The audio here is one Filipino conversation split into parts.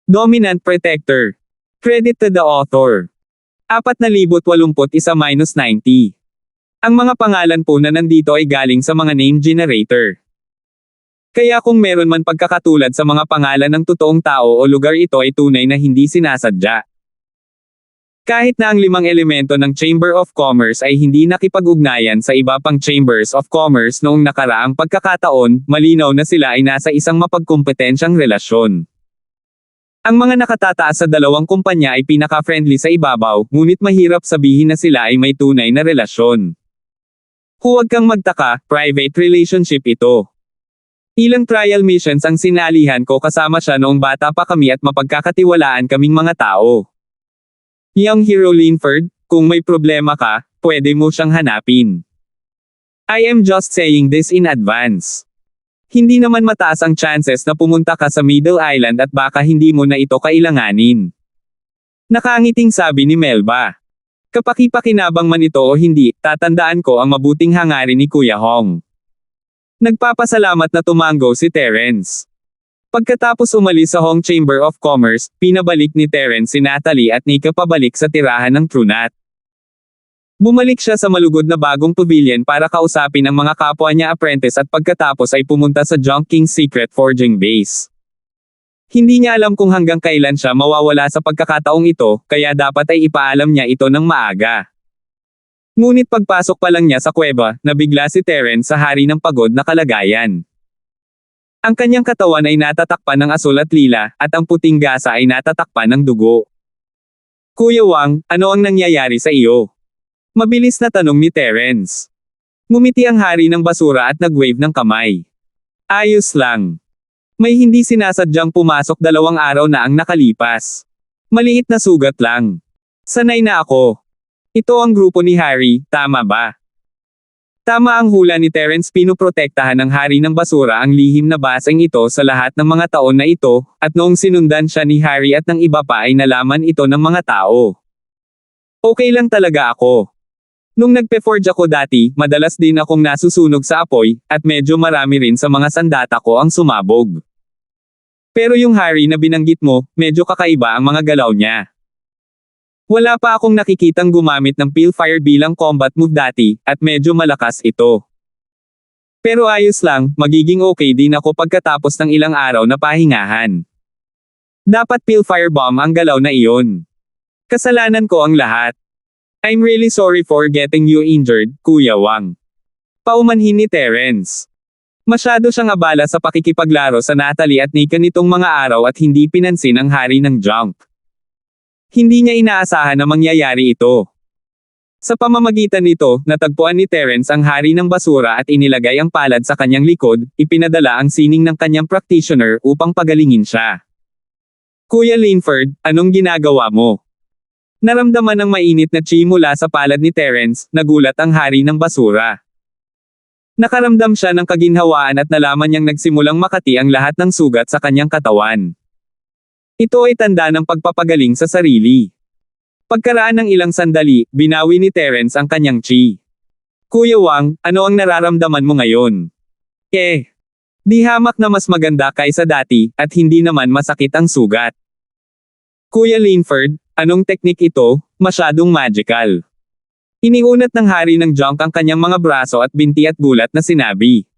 Dominant Protector. Credit to the author. 4,081-90. Ang mga pangalan po na nandito ay galing sa mga name generator. Kaya kung meron man pagkakatulad sa mga pangalan ng totoong tao o lugar, ito ay tunay na hindi sinasadya. Kahit na ang 5 elemento ng Chamber of Commerce ay hindi nakipag-ugnayan sa iba pang Chambers of Commerce noong nakaraang pagkakataon, malinaw na sila ay nasa isang mapagkompetensyang relasyon. Ang mga nakatataas sa dalawang kumpanya ay pinaka-friendly sa ibabaw, ngunit mahirap sabihin na sila ay may tunay na relasyon. Huwag kang magtaka, private relationship ito. Ilang trial missions ang sinalihan ko, kasama siya noong bata pa kami at mapagkakatiwalaan kaming mga tao. Young Hero Linford, kung may problema ka, pwede mo siyang hanapin. I am just saying this in advance. Hindi naman mataas ang chances na pumunta ka sa Middle Island at baka hindi mo na ito kailanganin. Nakangiting sabi ni Melba. Kapaki-pakinabang man ito o hindi, tatandaan ko ang mabuting hangarin ni Kuya Hong. Nagpapasalamat na tumango si Terence. Pagkatapos umalis sa Hong Chamber of Commerce, pinabalik ni Terence si Natalie at Nika pabalik sa tirahan ng Trunat. Bumalik siya sa malugod na bagong pavilion para kausapin ang mga kapwa niya apprentice at pagkatapos ay pumunta sa Junk King's Secret Forging Base. Hindi niya alam kung hanggang kailan siya mawawala sa pagkakataong ito, kaya dapat ay ipaalam niya ito ng maaga. Ngunit pagpasok pa lang niya sa kuweba, nabigla si Terence sa hari ng pagod na kalagayan. Ang kanyang katawan ay natatakpan ng asul at lila, at ang puting gasa ay natatakpan ng dugo. Kuya Wang, ano ang nangyayari sa iyo? Mabilis na tanong ni Terence. Ngumiti ang hari ng basura at nag-wave ng kamay. Ayos lang. May hindi sinasadyang pumasok 2 araw na ang nakalipas. Maliit na sugat lang. Sanay na ako. Ito ang grupo ni Harry, tama ba? Tama ang hula ni Terence. Pinoprotektahan ng hari ng basura ang lihim na baseng ito sa lahat ng mga taon na ito, at noong sinundan siya ni Harry at ng iba pa ay nalaman ito ng mga tao. Okay lang talaga ako. Nung nagpe-forge ako dati, madalas din akong nasusunog sa apoy, at medyo marami rin sa mga sandata ko ang sumabog. Pero yung Harry na binanggit mo, medyo kakaiba ang mga galaw niya. Wala pa akong nakikitang gumamit ng peel fire bilang combat move dati, at medyo malakas ito. Pero ayos lang, magiging okay din ako pagkatapos ng ilang araw na pahingahan. Dapat peel fire bomb ang galaw na iyon. Kasalanan ko ang lahat. I'm really sorry for getting you injured, Kuya Wang. Paumanhin ni Terence. Masyado siyang abala sa pakikipaglaro sa Natalie at Nika nitong mga araw at hindi pinansin ang hari ng junk. Hindi niya inaasahan na mangyayari ito. Sa pamamagitan nito, natagpuan ni Terence ang hari ng basura at inilagay ang palad sa kanyang likod, ipinadala ang sining ng kanyang practitioner upang pagalingin siya. Kuya Linford, anong ginagawa mo? Naramdaman ng mainit na chi mula sa palad ni Terence, nagulat ang hari ng basura. Nakaramdam siya ng kaginhawaan at nalaman niyang nagsimulang makati ang lahat ng sugat sa kanyang katawan. Ito ay tanda ng pagpapagaling sa sarili. Pagkaraan ng ilang sandali, binawi ni Terence ang kanyang chi. Kuya Wang, ano ang nararamdaman mo ngayon? Di hamak na mas maganda kaysa dati, at hindi naman masakit ang sugat. Kuya Linford, anong teknik ito? Masyadong magical. Iniunat ng hari ng junk ang kanyang mga braso at binti at gulat na sinabi.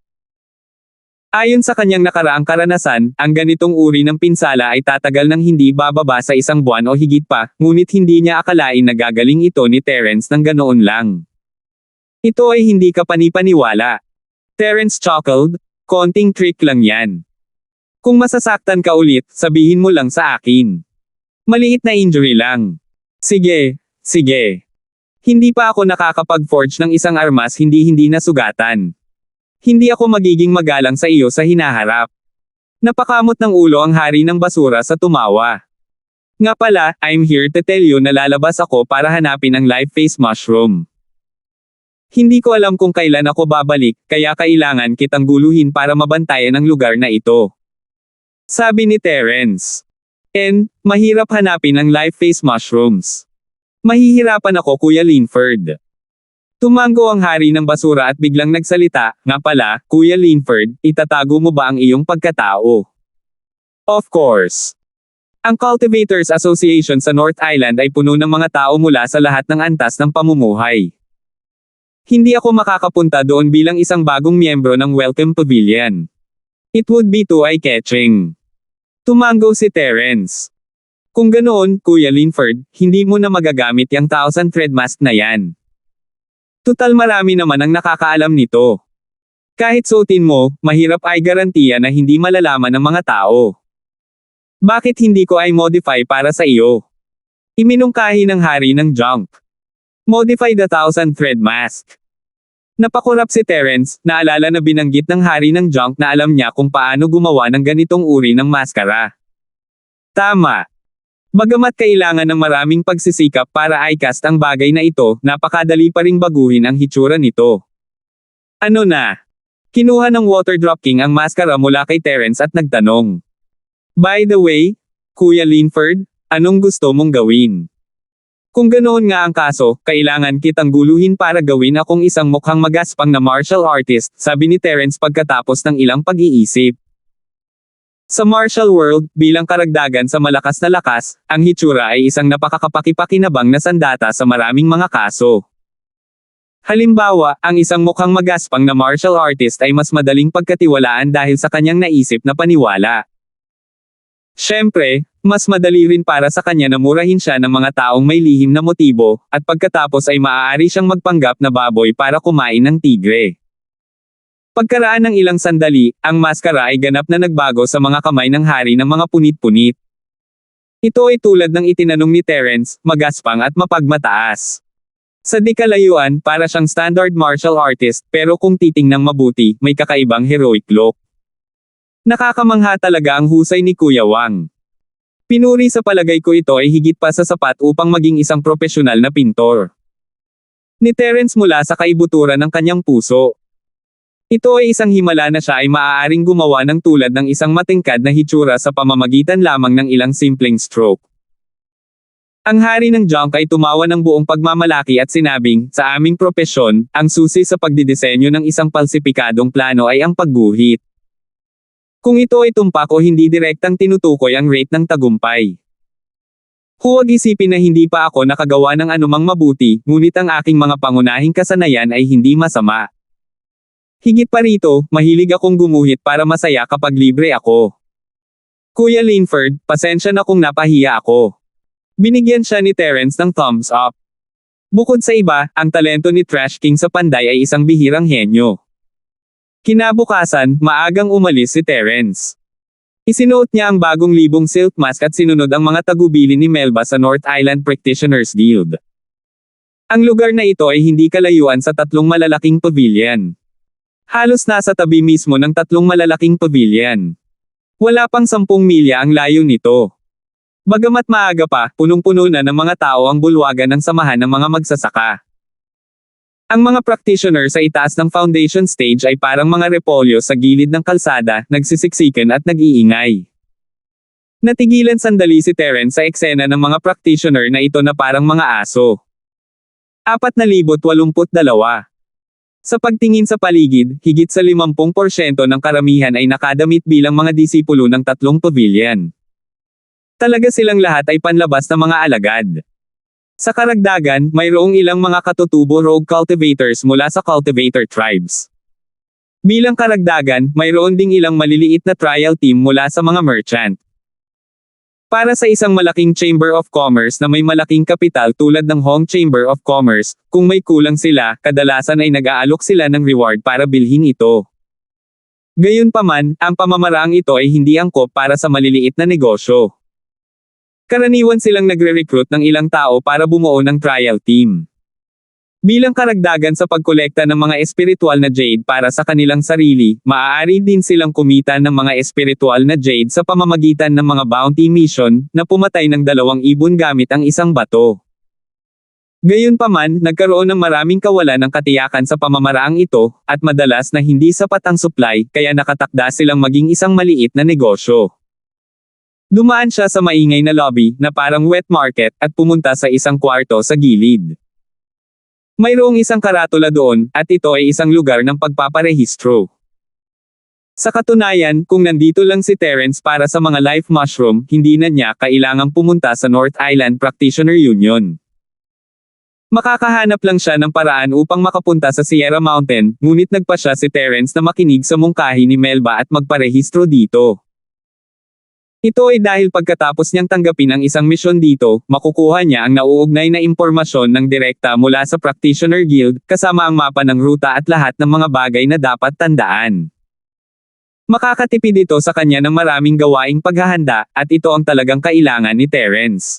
Ayon sa kanyang nakaraang karanasan, ang ganitong uri ng pinsala ay tatagal ng hindi bababa sa 1 buwan o higit pa, ngunit hindi niya akalain na gagaling ito ni Terence ng ganoon lang. Ito ay hindi ka panipaniwala. Terence chuckled, konting trick lang yan. Kung masasaktan ka ulit, sabihin mo lang sa akin. Maliit na injury lang. Sige. Hindi pa ako nakakapag-forge ng isang armas hindi nasugatan. Hindi ako magiging magalang sa iyo sa hinaharap. Napakamot ng ulo ang hari ng basura sa tumawa. Nga pala, I'm here to tell you na lalabas ako para hanapin ang live face mushroom. Hindi ko alam kung kailan ako babalik, kaya kailangan kitang guluhin para mabantayan ang lugar na ito. Sabi ni Terence. Mahirap hanapin ang live face mushrooms. Mahihirapan ako, Kuya Linford. Tumango ang hari ng basura at biglang nagsalita, nga pala, Kuya Linford, itatago mo ba ang iyong pagkatao? Of course. Ang Cultivators Association sa North Island ay puno ng mga tao mula sa lahat ng antas ng pamumuhay. Hindi ako makakapunta doon bilang isang bagong miyembro ng Welcome Pavilion. It would be too eye-catching. Tumango si Terence. Kung ganoon, Kuya Linford, hindi mo na magagamit yung 1,000 thread mask na yan. Tutal marami naman ang nakakaalam nito. Kahit suotin mo, mahirap ay garantiya na hindi malalaman ng mga tao. Bakit hindi ko ay modify para sa iyo? Iminungkahi ng hari ng junk. Modify the 1,000 thread mask. Napakurap si Terence, naalala na binanggit ng hari ng junk na alam niya kung paano gumawa ng ganitong uri ng maskara. Tama. Bagamat kailangan ng maraming pagsisikap para i-cast ang bagay na ito, napakadali pa ring baguhin ang hitsura nito. Ano na? Kinuha ng Water Drop King ang maskara mula kay Terence at nagtanong. By the way, Kuya Linford, anong gusto mong gawin? Kung ganoon nga ang kaso, kailangan kitang guluhin para gawin akong isang mukhang magaspang na martial artist, sabi ni Terence pagkatapos ng ilang pag-iisip. Sa martial world, bilang karagdagan sa malakas na lakas, ang hitsura ay isang napakakapakipakinabang na sandata sa maraming mga kaso. Halimbawa, ang isang mukhang magaspang na martial artist ay mas madaling pagkatiwalaan dahil sa kanyang naisip na paniwala. Siyempre, mas madali rin para sa kanya na murahin siya ng mga taong may lihim na motibo, at pagkatapos ay maaari siyang magpanggap na baboy para kumain ng tigre. Pagkaraan ng ilang sandali, ang maskara ay ganap na nagbago sa mga kamay ng hari ng mga punit-punit. Ito ay tulad ng itinanong ni Terence, magaspang at mapagmataas. Sa di kalayuan, para siyang standard martial artist, pero kung titingnang mabuti, may kakaibang heroic look. Nakakamangha talaga ang husay ni Kuya Wang. Pinuri sa palagay ko ito ay higit pa sa sapat upang maging isang propesyonal na pintor. Ni Terence mula sa kaibuturan ng kanyang puso. Ito ay isang himala na siya ay maaaring gumawa ng tulad ng isang matingkad na hitsura sa pamamagitan lamang ng ilang simpleng stroke. Ang hari ng junk ay tumawa ng buong pagmamalaki at sinabing, sa aming propesyon, ang susi sa pagdidisenyo ng isang palsipikadong plano ay ang pagguhit. Kung ito ay tumpak o hindi direktang tinutukoy ang rate ng tagumpay. Huwag isipin na hindi pa ako nakagawa ng anumang mabuti, ngunit ang aking mga pangunahing kasanayan ay hindi masama. Higit pa rito, mahilig akong gumuhit para masaya kapag libre ako. Kuya Linford, pasensya na kung napahiya ako. Binigyan siya ni Terence ng thumbs up. Bukod sa iba, ang talento ni Trash King sa panday ay isang bihirang henyo. Kinabukasan, maagang umalis si Terence. Isinuot niya ang bagong libong silk mask at sinunod ang mga tagubili ni Melba sa North Island Practitioners Guild. Ang lugar na ito ay hindi kalayuan sa 3 malalaking pavilion. Halos nasa tabi mismo ng 3 malalaking pavilion. Wala pang 10 milya ang layo nito. Bagamat maaga pa, punong-puno na ng mga tao ang bulwagan ng samahan ng mga magsasaka. Ang mga practitioner sa itaas ng foundation stage ay parang mga repolyo sa gilid ng kalsada, nagsisiksikan at nag-iingay. Natigilan sandali si Terence sa eksena ng mga practitioner na ito na parang mga aso. 4,082. Sa pagtingin sa paligid, higit sa 50% ng karamihan ay nakadamit bilang mga disipulo ng 3 pavilion. Talaga silang lahat ay panlabas na mga alagad. Sa karagdagan, mayroong ilang mga katutubo rogue cultivators mula sa cultivator tribes. Bilang karagdagan, mayroon ding ilang maliliit na trial team mula sa mga merchant. Para sa isang malaking Chamber of Commerce na may malaking kapital tulad ng Hong Chamber of Commerce, kung may kulang sila, kadalasan ay nag-aalok sila ng reward para bilhin ito. Gayunpaman, ang pamamaraang ito ay hindi angkop para sa maliliit na negosyo. Karaniwan silang nagre-recruit ng ilang tao para bumuo ng trial team. Bilang karagdagan sa pagkolekta ng mga espiritual na jade para sa kanilang sarili, maaari din silang kumita ng mga espiritual na jade sa pamamagitan ng mga bounty mission, na pumatay ng 2 ibon gamit ang isang bato. Gayunpaman, nagkaroon ng maraming kawalan ng katiyakan sa pamamaraang ito, at madalas na hindi sapat ang supply, kaya nakatakda silang maging isang maliit na negosyo. Dumaan siya sa maingay na lobby, na parang wet market, at pumunta sa isang kwarto sa gilid. Mayroong isang karatula doon, at ito ay isang lugar ng pagpaparehistro. Sa katunayan, kung nandito lang si Terence para sa mga life mushroom, hindi na niya kailangang pumunta sa North Island Practitioner Union. Makakahanap lang siya ng paraan upang makapunta sa Sierra Mountain, ngunit nagpa siya si Terence na makinig sa mungkahi ni Melba at magparehistro dito. Ito ay dahil pagkatapos niyang tanggapin ang isang misyon dito, makukuha niya ang nauugnay na impormasyon ng direkta mula sa Practitioner Guild, kasama ang mapa ng ruta at lahat ng mga bagay na dapat tandaan. Makakatipid ito sa kanya ng maraming gawaing paghahanda, at ito ang talagang kailangan ni Terence.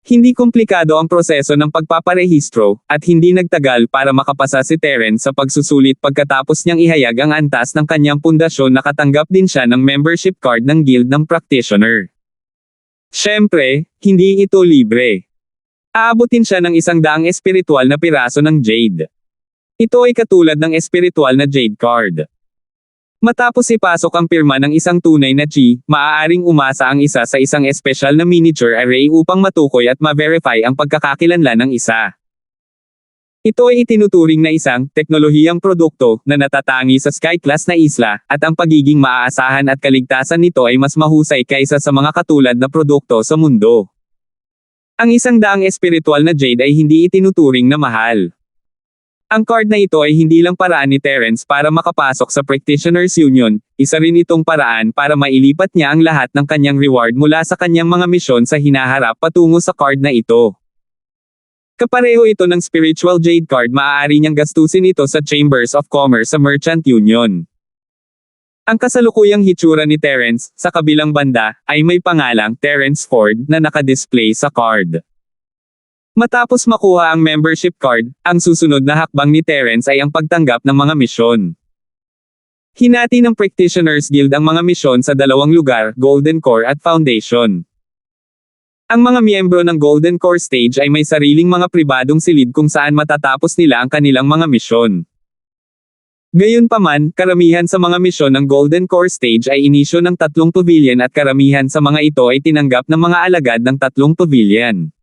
Hindi komplikado ang proseso ng pagpaparehistro, at hindi nagtagal para makapasa si Terence sa pagsusulit pagkatapos niyang ihayag ang antas ng kanyang pundasyon. Nakatanggap din siya ng membership card ng Guild ng Practitioner. Siyempre, hindi ito libre. Aabutin siya ng 100 espiritual na piraso ng Jade. Ito ay katulad ng espiritual na Jade card. Matapos ipasok ang pirma ng isang tunay na chi, maaaring umasa ang isa sa isang espesyal na miniature array upang matukoy at ma-verify ang pagkakakilanlan ng isa. Ito ay itinuturing na isang teknolohiyang produkto na natatangi sa Sky-class na isla, at ang pagiging maaasahan at kaligtasan nito ay mas mahusay kaysa sa mga katulad na produkto sa mundo. Ang 100 espiritual na Jade ay hindi itinuturing na mahal. Ang card na ito ay hindi lang paraan ni Terence para makapasok sa Practitioners Union, isa rin itong paraan para mailipat niya ang lahat ng kanyang reward mula sa kanyang mga misyon sa hinaharap patungo sa card na ito. Kapareho ito ng Spiritual Jade card, maaari niyang gastusin ito sa Chambers of Commerce sa Merchant Union. Ang kasalukuyang hitsura ni Terence, sa kabilang banda, ay may pangalang Terence Ford na nakadisplay sa card. Matapos makuha ang membership card, ang susunod na hakbang ni Terence ay ang pagtanggap ng mga misyon. Hinati ng Practitioners Guild ang mga misyon sa 2 lugar, Golden Core at Foundation. Ang mga miyembro ng Golden Core Stage ay may sariling mga pribadong silid kung saan matatapos nila ang kanilang mga misyon. Gayunpaman, karamihan sa mga misyon ng Golden Core Stage ay inisyo ng 3 pavilion at karamihan sa mga ito ay tinanggap ng mga alagad ng 3 pavilion.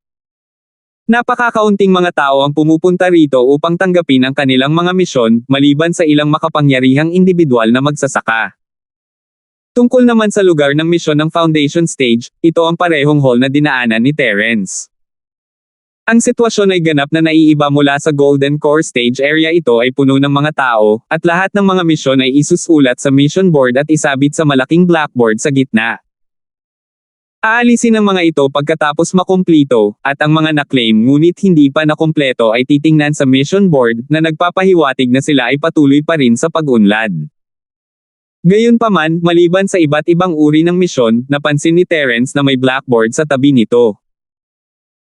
Napakakaunting mga tao ang pumupunta rito upang tanggapin ang kanilang mga misyon, maliban sa ilang makapangyarihang individual na magsasaka. Tungkol naman sa lugar ng misyon ng Foundation Stage, ito ang parehong hall na dinaanan ni Terence. Ang sitwasyon ay ganap na naiiba mula sa Golden Core Stage area. Ito ay puno ng mga tao, at lahat ng mga misyon ay isusulat sa mission board at isabit sa malaking blackboard sa gitna. Aalisin ang mga ito pagkatapos makumplito, at ang mga na-claim ngunit hindi pa nakumpleto ay titingnan sa mission board, na nagpapahiwatig na sila ay patuloy pa rin sa pag-unlad. Gayunpaman, maliban sa iba't ibang uri ng misyon, napansin ni Terence na may blackboard sa tabi nito.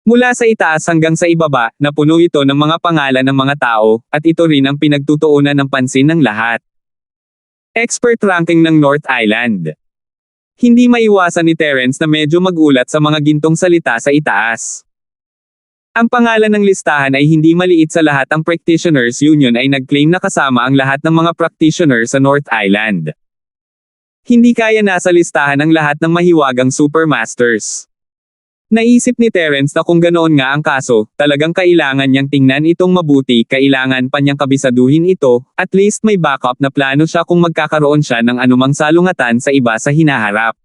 Mula sa itaas hanggang sa ibaba, napuno ito ng mga pangalan ng mga tao, at ito rin ang pinagtutuunan ng pansin ng lahat. Expert ranking ng North Island. Hindi maiwasan ni Terence na medyo magulat sa mga gintong salita sa itaas. Ang pangalan ng listahan ay hindi maliit. Sa lahat ang Practitioners Union ay nag-claim na kasama ang lahat ng mga practitioner sa North Island. Hindi kaya nasa listahan ang lahat ng mahiwagang Supermasters. Naisip ni Terence na kung ganoon nga ang kaso, talagang kailangan niyang tingnan itong mabuti, kailangan pa niyang kabisaduhin ito, at least may backup na plano siya kung magkakaroon siya ng anumang salungatan sa iba sa hinaharap.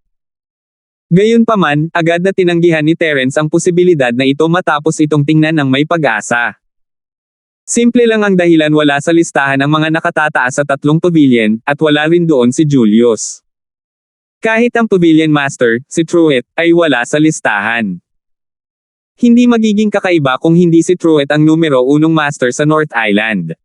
Gayunpaman, agad na tinanggihan ni Terence ang posibilidad na ito matapos itong tingnan ng may pag-asa. Simple lang ang dahilan, wala sa listahan ang mga nakatataas sa 3 pavilion, at wala rin doon si Julius. Kahit ang Pavilion Master, si Truett, ay wala sa listahan. Hindi magiging kakaiba kung hindi si Truett ang numero 1 Master sa North Island.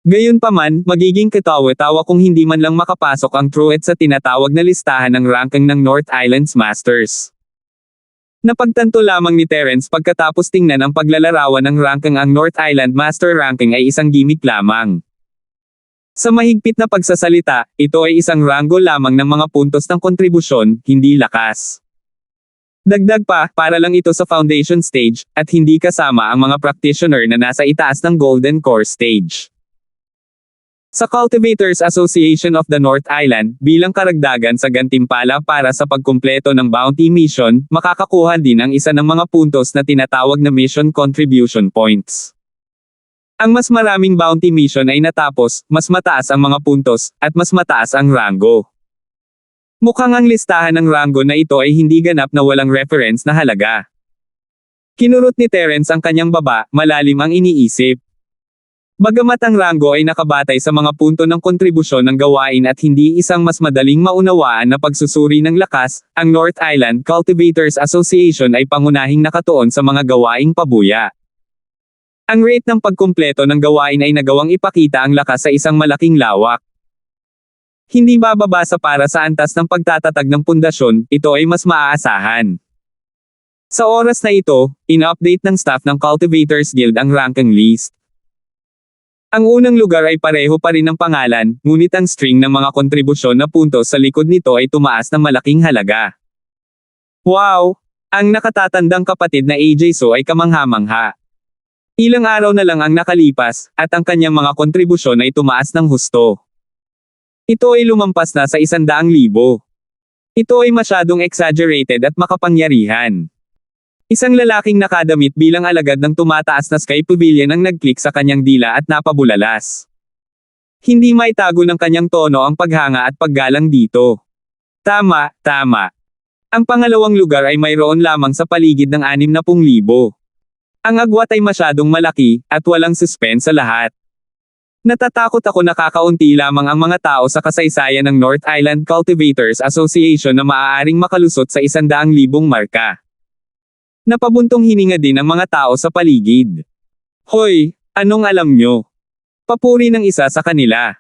Gayunpaman, magiging katawa-tawa kung hindi man lang makapasok ang Truett sa tinatawag na listahan ng ranking ng North Island's Masters. Napagtanto lamang ni Terence pagkatapos tingnan ang paglalarawan ng ranking. Ang North Island Master ranking ay isang gimmick lamang. Sa mahigpit na pagsasalita, ito ay isang ranggo lamang ng mga puntos ng kontribusyon, hindi lakas. Dagdag pa, para lang ito sa Foundation Stage, at hindi kasama ang mga practitioner na nasa itaas ng Golden Core Stage. Sa Cultivators Association of the North Island, bilang karagdagan sa gantimpala para sa pagkumpleto ng Bounty Mission, makakakuha din ang isa ng mga puntos na tinatawag na Mission Contribution Points. Ang mas maraming bounty mission ay natapos, mas mataas ang mga puntos, at mas mataas ang rango. Mukhang ang listahan ng rango na ito ay hindi ganap na walang reference na halaga. Kinurot ni Terence ang kanyang baba, malalim ang iniisip. Bagamat ang rango ay nakabatay sa mga punto ng kontribusyon ng gawain at hindi isang mas madaling maunawaan na pagsusuri ng lakas, ang North Island Cultivators Association ay pangunahing nakatuon sa mga gawaing pabuya. Ang rate ng pagkumpleto ng gawain ay nagawang ipakita ang lakas sa isang malaking lawak. Hindi bababa sa para sa antas ng pagtatatag ng pundasyon, ito ay mas maaasahan. Sa oras na ito, in-update ng staff ng Cultivators Guild ang ranking list. Ang unang lugar ay pareho pa rin ang pangalan, ngunit ang string ng mga kontribusyon na puntos sa likod nito ay tumaas ng malaking halaga. Wow! Ang nakatatandang kapatid na AJ So ay kamangha-mangha. Ilang araw na lang ang nakalipas, at ang kanyang mga kontribusyon ay tumaas ng husto. Ito ay lumampas na sa 100,000. Ito ay masyadong exaggerated at makapangyarihan. Isang lalaking nakadamit bilang alagad ng tumataas na Sky Pavilion ang nag-click sa kanyang dila at napabulalas. Hindi maitago ng kanyang tono ang paghanga at paggalang dito. Tama, tama. Ang pangalawang lugar ay mayroon lamang sa paligid ng 60,000. Ang agwat ay masyadong malaki, at walang suspense sa lahat. Natatakot ako na kakaunti lamang ang mga tao sa kasaysayan ng North Island Cultivators Association na maaaring makalusot sa 100,000 marka. Napabuntong hininga din ang mga tao sa paligid. Hoy, anong alam nyo? Papuri ng isa sa kanila.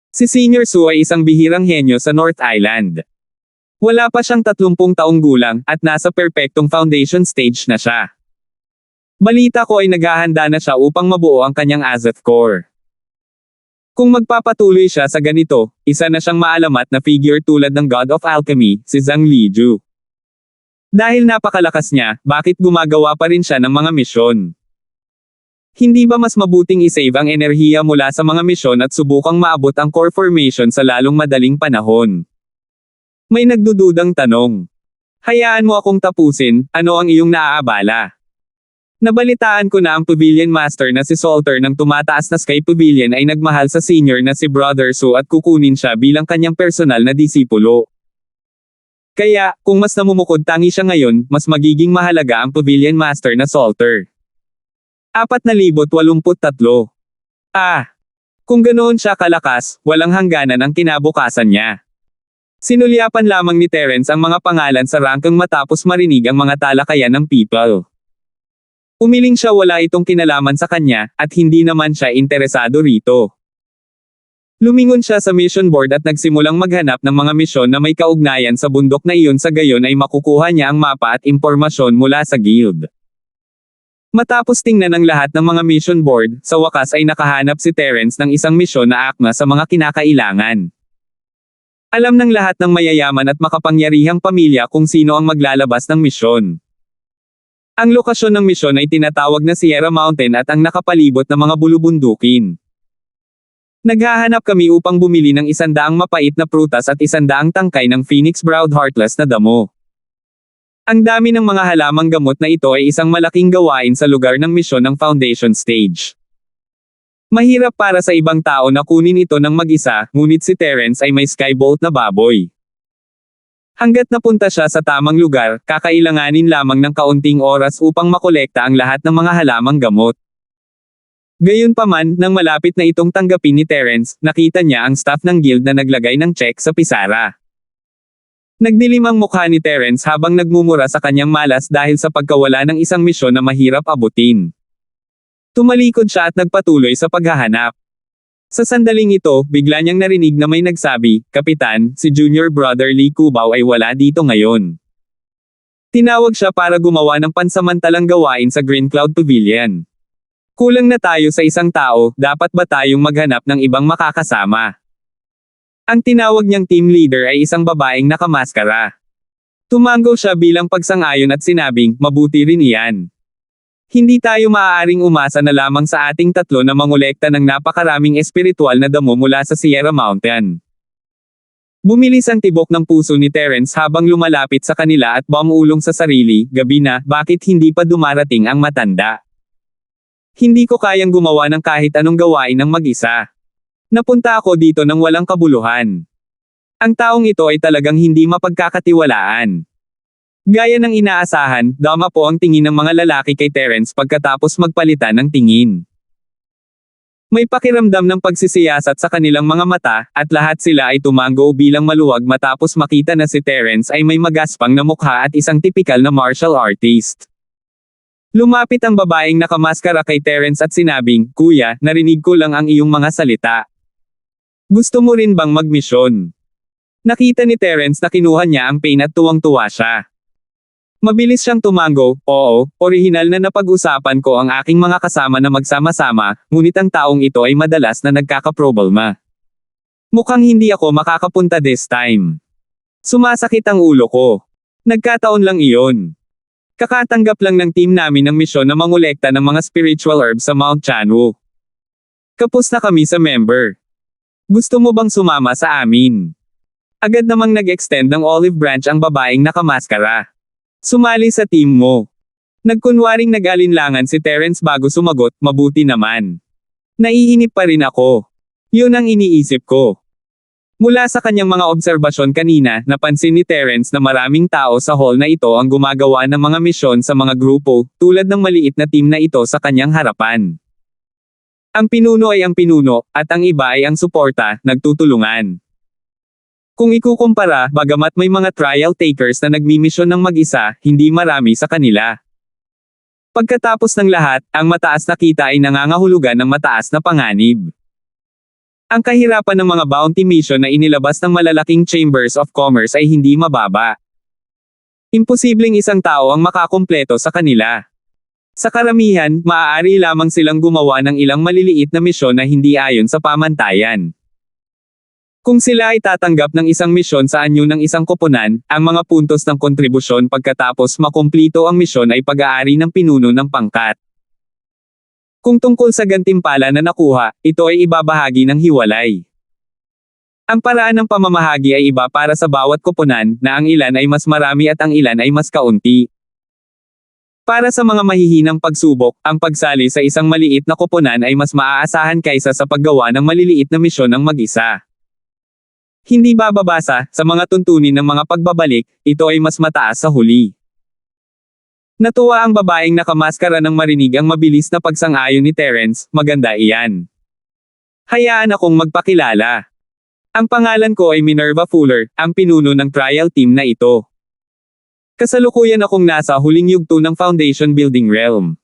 Si Senior Su ay isang bihirang henyo sa North Island. Wala pa siyang 30 taong gulang, at nasa perpektong foundation stage na siya. Balita ko ay naghahanda na siya upang mabuo ang kanyang Azoth Core. Kung magpapatuloy siya sa ganito, isa na siyang maalamat na figure tulad ng God of Alchemy, si Zhang Liju. Dahil napakalakas niya, bakit gumagawa pa rin siya ng mga misyon? Hindi ba mas mabuting isave ang enerhiya mula sa mga misyon at subukang maabot ang core formation sa lalong madaling panahon? May nagdududang tanong. Hayaan mo akong tapusin, ano ang iyong naaabala? Nabalitaan ko na ang Pavilion Master na si Salter ng tumataas na Sky Pavilion ay nagmahal sa senior na si Brother Su at kukunin siya bilang kanyang personal na disipulo. Kaya, kung mas namumukod tangi siya ngayon, mas magiging mahalaga ang Pavilion Master na Salter. 4,083. Kung ganoon siya kalakas, walang hangganan ang kinabukasan niya. Sinulyapan lamang ni Terence ang mga pangalan sa rangkang matapos marinig ang mga talakayan ng people. Umiling siya wala itong kinalaman sa kanya, at hindi naman siya interesado rito. Lumingon siya sa mission board at nagsimulang maghanap ng mga misyon na may kaugnayan sa bundok na iyon sa gayon ay makukuha niya ang mapa at impormasyon mula sa guild. Matapos tingnan ang lahat ng mga mission board, sa wakas ay nakahanap si Terence ng isang misyon na akma sa mga kinakailangan. Alam ng lahat ng mayayaman at makapangyarihang pamilya kung sino ang maglalabas ng misyon. Ang lokasyon ng misyon ay tinatawag na Sierra Mountain at ang nakapalibot na mga bulubundukin. Naghahanap kami upang bumili ng 100 mapait na prutas at 100 tangkay ng Phoenix Browed Heartless na damo. Ang dami ng mga halamang gamot na ito ay isang malaking gawain sa lugar ng misyon ng Foundation Stage. Mahirap para sa ibang tao na kunin ito ng mag-isa, ngunit si Terence ay may skybolt na baboy. Hanggat napunta siya sa tamang lugar, kakailanganin lamang ng kaunting oras upang makolekta ang lahat ng mga halamang gamot. Gayunpaman, nang malapit na itong tanggapin ni Terence, nakita niya ang staff ng guild na naglagay ng check sa pisara. Nagdilim ang mukha ni Terence habang nagmumura sa kanyang malas dahil sa pagkawala ng isang misyon na mahirap abutin. Tumalikod siya at nagpatuloy sa paghahanap. Sa sandaling ito, bigla niyang narinig na may nagsabi, "Kapitan, si Junior Brother Lee Kubaw ay wala dito ngayon." Tinawag siya para gumawa ng pansamantalang gawain sa Green Cloud Pavilion. Kulang na tayo sa isang tao, dapat ba tayong maghanap ng ibang makakasama? Ang tinawag niyang team leader ay isang babaeng nakamaskara. Tumanggo siya bilang pagsang-ayon at sinabing, "Mabuti rin iyan. Hindi tayo maaaring umasa na lamang sa ating tatlo na mangolekta ng napakaraming espiritual na damo mula sa Sierra Mountain." Bumilis ang tibok ng puso ni Terence habang lumalapit sa kanila at bumulong sa sarili, "Gabi na, bakit hindi pa dumarating ang matanda?" Hindi ko kayang gumawa ng kahit anong gawain ng mag-isa. Napunta ako dito ng walang kabuluhan. Ang taong ito ay talagang hindi mapagkakatiwalaan. Gaya ng inaasahan, dama po ang tingin ng mga lalaki kay Terence pagkatapos magpalitan ng tingin. May pakiramdam ng pagsisiyasat sa kanilang mga mata, at lahat sila ay tumango bilang maluwag matapos makita na si Terence ay may magaspang na mukha at isang tipikal na martial artist. Lumapit ang babaeng nakamaskara kay Terence at sinabing, "Kuya, narinig ko lang ang iyong mga salita. Gusto mo rin bang magmisyon?" Nakita ni Terence na kinuha niya ang pain at tuwang-tuwa siya. Mabilis siyang tumango, "Oo, orihinal na napag-usapan ko ang aking mga kasama na magsama-sama, ngunit ang taong ito ay madalas na nagkakaproblema. Mukhang hindi ako makakapunta this time. Sumasakit ang ulo ko. Nagkataon lang iyon. Kakatanggap lang ng team namin ng misyon na mangolekta ng mga spiritual herbs sa Mount Chanwu. Kapos na kami sa member. Gusto mo bang sumama sa amin?" Agad namang nag-extend ng olive branch ang babaeng nakamaskara. "Sumali sa team mo." Nagkunwaring nag-alinlangan si Terence bago sumagot, "Mabuti naman. Naiinip pa rin ako. Yun ang iniisip ko." Mula sa kanyang mga obserbasyon kanina, napansin ni Terence na maraming tao sa hall na ito ang gumagawa ng mga misyon sa mga grupo, tulad ng maliit na team na ito sa kanyang harapan. Ang pinuno ay ang pinuno, at ang iba ay ang suporta, nagtutulungan. Kung ikukumpara, bagamat may mga trial takers na nagmimisyon ng mag-isa, hindi marami sa kanila. Pagkatapos ng lahat, ang mataas na kita ay nangangahulugan ng mataas na panganib. Ang kahirapan ng mga bounty mission na inilabas ng malalaking chambers of commerce ay hindi mababa. Imposibleng isang tao ang makakumpleto sa kanila. Sa karamihan, maaari lamang silang gumawa ng ilang maliliit na misyon na hindi ayon sa pamantayan. Kung sila ay tatanggap ng isang misyon sa anyo ng isang koponan, ang mga puntos ng kontribusyon pagkatapos makumplito ang misyon ay pag-aari ng pinuno ng pangkat. Kung tungkol sa gantimpala na nakuha, ito ay ibabahagi ng hiwalay. Ang paraan ng pamamahagi ay iba para sa bawat koponan, na ang ilan ay mas marami at ang ilan ay mas kaunti. Para sa mga mahihinang pagsubok, ang pagsali sa isang maliit na koponan ay mas maaasahan kaysa sa paggawa ng maliliit na misyon ng mag-isa. Hindi bababasa, sa mga tuntunin ng mga pagbabalik, ito ay mas mataas sa huli. Natuwa ang babaeng nakamaskara nang marinig ang mabilis na pagsang-ayon ni Terence, "Maganda iyan. Hayaan akong magpakilala. Ang pangalan ko ay Minerva Fuller, ang pinuno ng trial team na ito. Kasalukuyan akong nasa huling yugto ng Foundation Building Realm."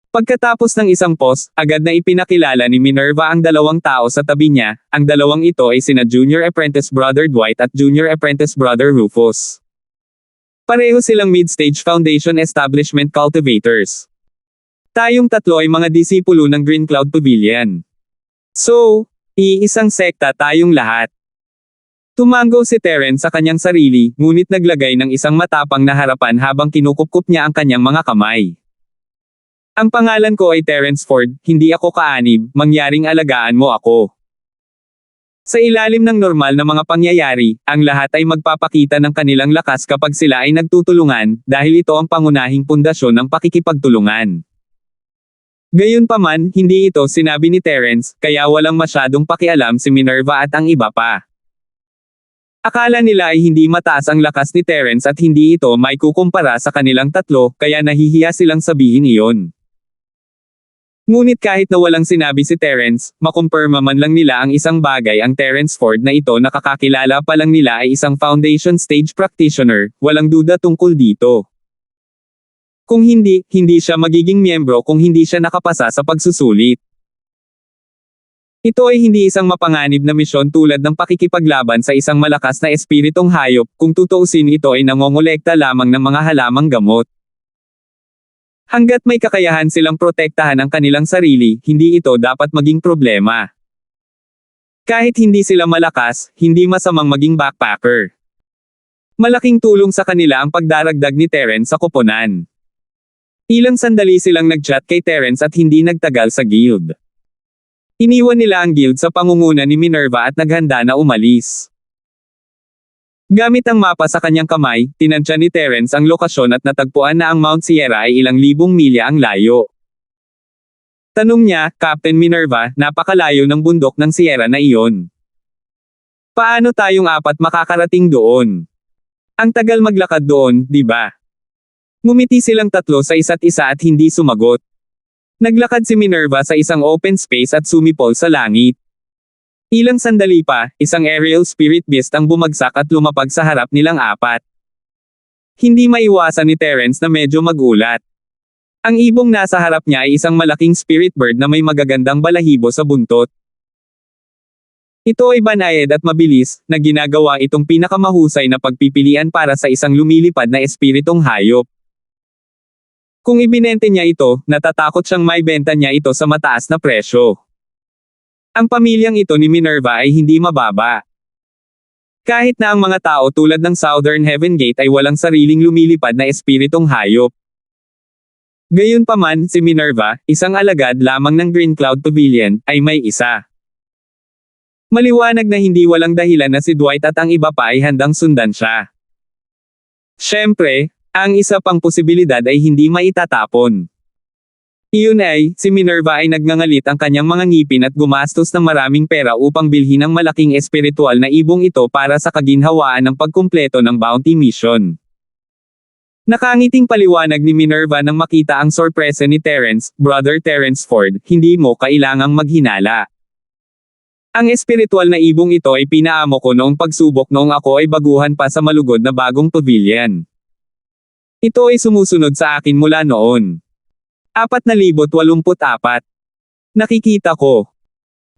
Pagkatapos ng isang pause, agad na ipinakilala ni Minerva ang dalawang tao sa tabi niya. Ang dalawang ito ay sina Junior Apprentice Brother Dwight at Junior Apprentice Brother Rufus. Pareho silang mid-stage Foundation Establishment cultivators. Tayong tatlo ay mga disipulo ng Green Cloud Pavilion. So, iisang sekta tayong lahat. Tumango si Terence sa kanyang sarili, ngunit naglagay ng isang matapang na harapan habang kinukupkup niya ang kanyang mga kamay. "Ang pangalan ko ay Terence Ford, hindi ako kaanib, mangyaring alagaan mo ako." Sa ilalim ng normal na mga pangyayari, ang lahat ay magpapakita ng kanilang lakas kapag sila ay nagtutulungan, dahil ito ang pangunahing pundasyon ng pakikipagtulungan. Gayunpaman, hindi ito sinabi ni Terence, kaya walang masyadong pakialam si Minerva at ang iba pa. Akala nila ay hindi mataas ang lakas ni Terence at hindi ito may kukumpara sa kanilang tatlo, kaya nahihiya silang sabihin iyon. Ngunit kahit na walang sinabi si Terence, makumpirma man lang nila ang isang bagay, ang Terence Ford na ito nakakakilala pa lang nila ay isang foundation stage practitioner, walang duda tungkol dito. Kung hindi, hindi siya magiging miyembro kung hindi siya nakapasa sa pagsusulit. Ito ay hindi isang mapanganib na misyon tulad ng pakikipaglaban sa isang malakas na espiritong hayop, kung tutuusin ito ay nangongolekta lamang ng mga halamang gamot. Hanggat may kakayahan silang protektahan ang kanilang sarili, hindi ito dapat maging problema. Kahit hindi sila malakas, hindi masamang maging backpacker. Malaking tulong sa kanila ang pagdaragdag ni Terence sa koponan. Ilang sandali silang nag-chat kay Terence at hindi nagtagal sa guild. Iniwan nila ang guild sa pangunguna ni Minerva at naghanda na umalis. Gamit ang mapa sa kanyang kamay, tinansya ni Terence ang lokasyon at natagpuan na ang Mount Sierra ay ilang libong milya ang layo. Tanong niya, Captain Minerva, napakalayo ng bundok ng Sierra na iyon. Paano tayong apat makakarating doon? Ang tagal maglakad doon, di ba? Ngumiti silang tatlo sa isa't isa at hindi sumagot. Naglakad si Minerva sa isang open space at sumipol sa langit. Ilang sandali pa, isang aerial spirit beast ang bumagsak at lumapag sa harap nilang apat. Hindi maiwasan ni Terence na medyo magulat. Ang ibong nasa harap niya ay isang malaking spirit bird na may magagandang balahibo sa buntot. Ito ay banayad at mabilis, na ginagawa itong pinakamahusay na pagpipilian para sa isang lumilipad na espiritong hayop. Kung ibinente niya ito, natatakot siyang maibenta niya ito sa mataas na presyo. Ang pamilyang ito ni Minerva ay hindi mababa. Kahit na ang mga tao tulad ng Southern Heaven Gate ay walang sariling lumilipad na espiritong hayop. Gayunpaman, si Minerva, isang alagad lamang ng Green Cloud Pavilion, ay may isa. Maliwanag na hindi walang dahilan na si Dwight at ang iba pa ay handang sundan siya. Siyempre, ang isa pang posibilidad ay hindi maitatapon. Iyon ay, si Minerva ay nagngangalit ang kanyang mga ngipin at gumastos ng maraming pera upang bilhin ang malaking espiritual na ibong ito para sa kaginhawaan ng pagkumpleto ng bounty mission. Nakangiting paliwanag ni Minerva nang makita ang sorpresa ni Terence, Brother Terence Ford, hindi mo kailangang maghinala. Ang espiritual na ibong ito ay pinaamo ko noong pagsubok noong ako ay baguhan pa sa malugod na bagong pavilion. Ito ay sumusunod sa akin mula noon. 4,084. Nakikita ko.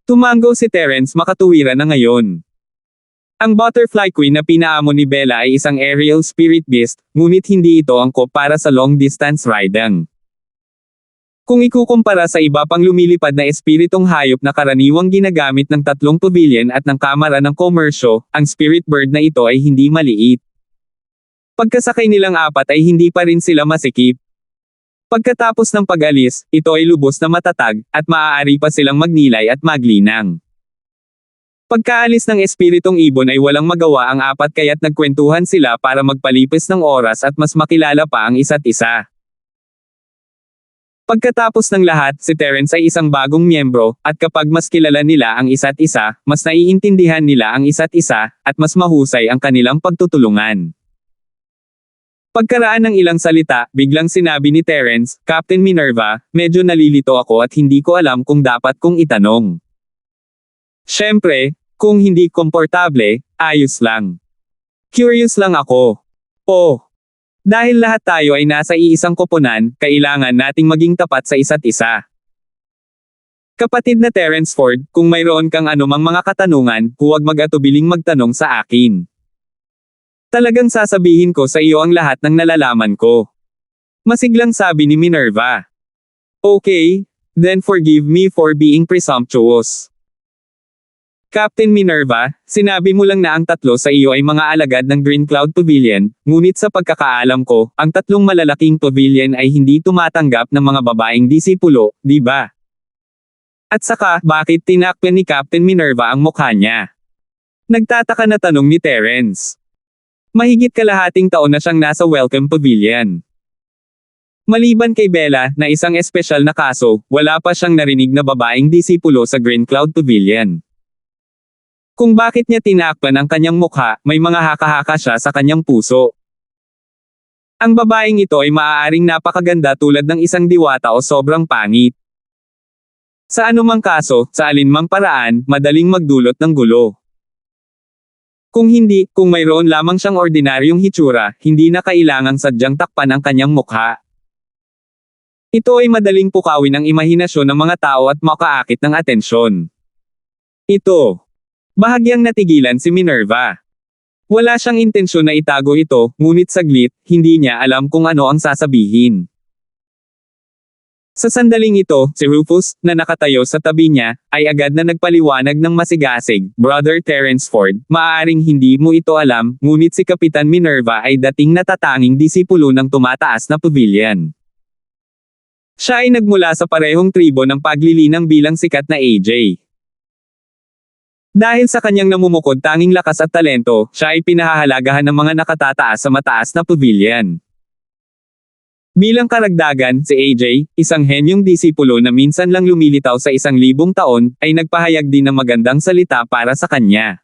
Tumango si Terence makatuwiran na ngayon. Ang Butterfly Queen na pinaamo ni Bella ay isang aerial spirit beast, ngunit hindi ito angkop para sa long-distance riding. Kung ikukumpara sa iba pang lumilipad na espiritong hayop na karaniwang ginagamit ng tatlong pavilion at ng kamara ng komersyo, ang spirit bird na ito ay hindi maliit. Pagkasakay nilang apat ay hindi pa rin sila masikip. Pagkatapos ng pag-alis, ito ay lubos na matatag, at maaari pa silang magnilay at maglinang. Pagkaalis ng espiritong ibon ay walang magawa ang apat kaya't nagkwentuhan sila para magpalipas ng oras at mas makilala pa ang isa't isa. Pagkatapos ng lahat, si Terence ay isang bagong miyembro, at kapag mas kilala nila ang isa't isa, mas naiintindihan nila ang isa't isa, at mas mahusay ang kanilang pagtutulungan. Pagkaraan ng ilang salita, biglang sinabi ni Terence, Captain Minerva, medyo nalilito ako at hindi ko alam kung dapat kong itanong. Siyempre, kung hindi komportable, ayos lang. Curious lang ako. Oh. Dahil lahat tayo ay nasa iisang koponan, kailangan nating maging tapat sa isa't isa. Kapatid na Terence Ford, kung mayroon kang anumang mga katanungan, huwag mag-atubiling magtanong sa akin. Talagang sasabihin ko sa iyo ang lahat ng nalalaman ko. Masiglang sabi ni Minerva. Okay, then forgive me for being presumptuous. Captain Minerva, sinabi mo lang na ang tatlo sa iyo ay mga alagad ng Green Cloud Pavilion, ngunit sa pagkakaalam ko, ang tatlong malalaking pavilion ay hindi tumatanggap ng mga babaeng disipulo, di ba? At saka, bakit tinakpan ni Captain Minerva ang mukha niya? Nagtataka na tanong ni Terence. Mahigit kalahating taon na siyang nasa Welcome Pavilion. Maliban kay Bella, na isang espesyal na kaso, wala pa siyang narinig na babaeng disipulo sa Green Cloud Pavilion. Kung bakit niya tinakpan ang kanyang mukha, may mga haka-haka siya sa kanyang puso. Ang babaeng ito ay maaaring napakaganda tulad ng isang diwata o sobrang pangit. Sa anumang kaso, sa alinmang paraan, madaling magdulot ng gulo. Kung hindi, kung mayroon lamang siyang ordinaryong hitsura, hindi na kailangang sadyang takpan ang kanyang mukha. Ito ay madaling pukawin ang imahinasyon ng mga tao at makaakit ng atensyon. Ito. Bahagyang natigilan si Minerva. Wala siyang intensyon na itago ito, ngunit saglit, hindi niya alam kung ano ang sasabihin. Sa sandaling ito, si Rufus, na nakatayo sa tabi niya, ay agad na nagpaliwanag ng masigasig, Brother Terence Ford, maaaring hindi mo ito alam, ngunit si Kapitan Minerva ay dating natatanging disipulo ng tumataas na pavilion. Siya ay nagmula sa parehong tribo ng paglilinang bilang sikat na AJ. Dahil sa kanyang namumukod tanging lakas at talento, siya ay pinahahalagahan ng mga nakatataas sa mataas na pavilion. Bilang karagdagan, si AJ, isang henyong disipulo na minsan lang lumilitaw sa 1,000 taon, ay nagpahayag din ng magandang salita para sa kanya.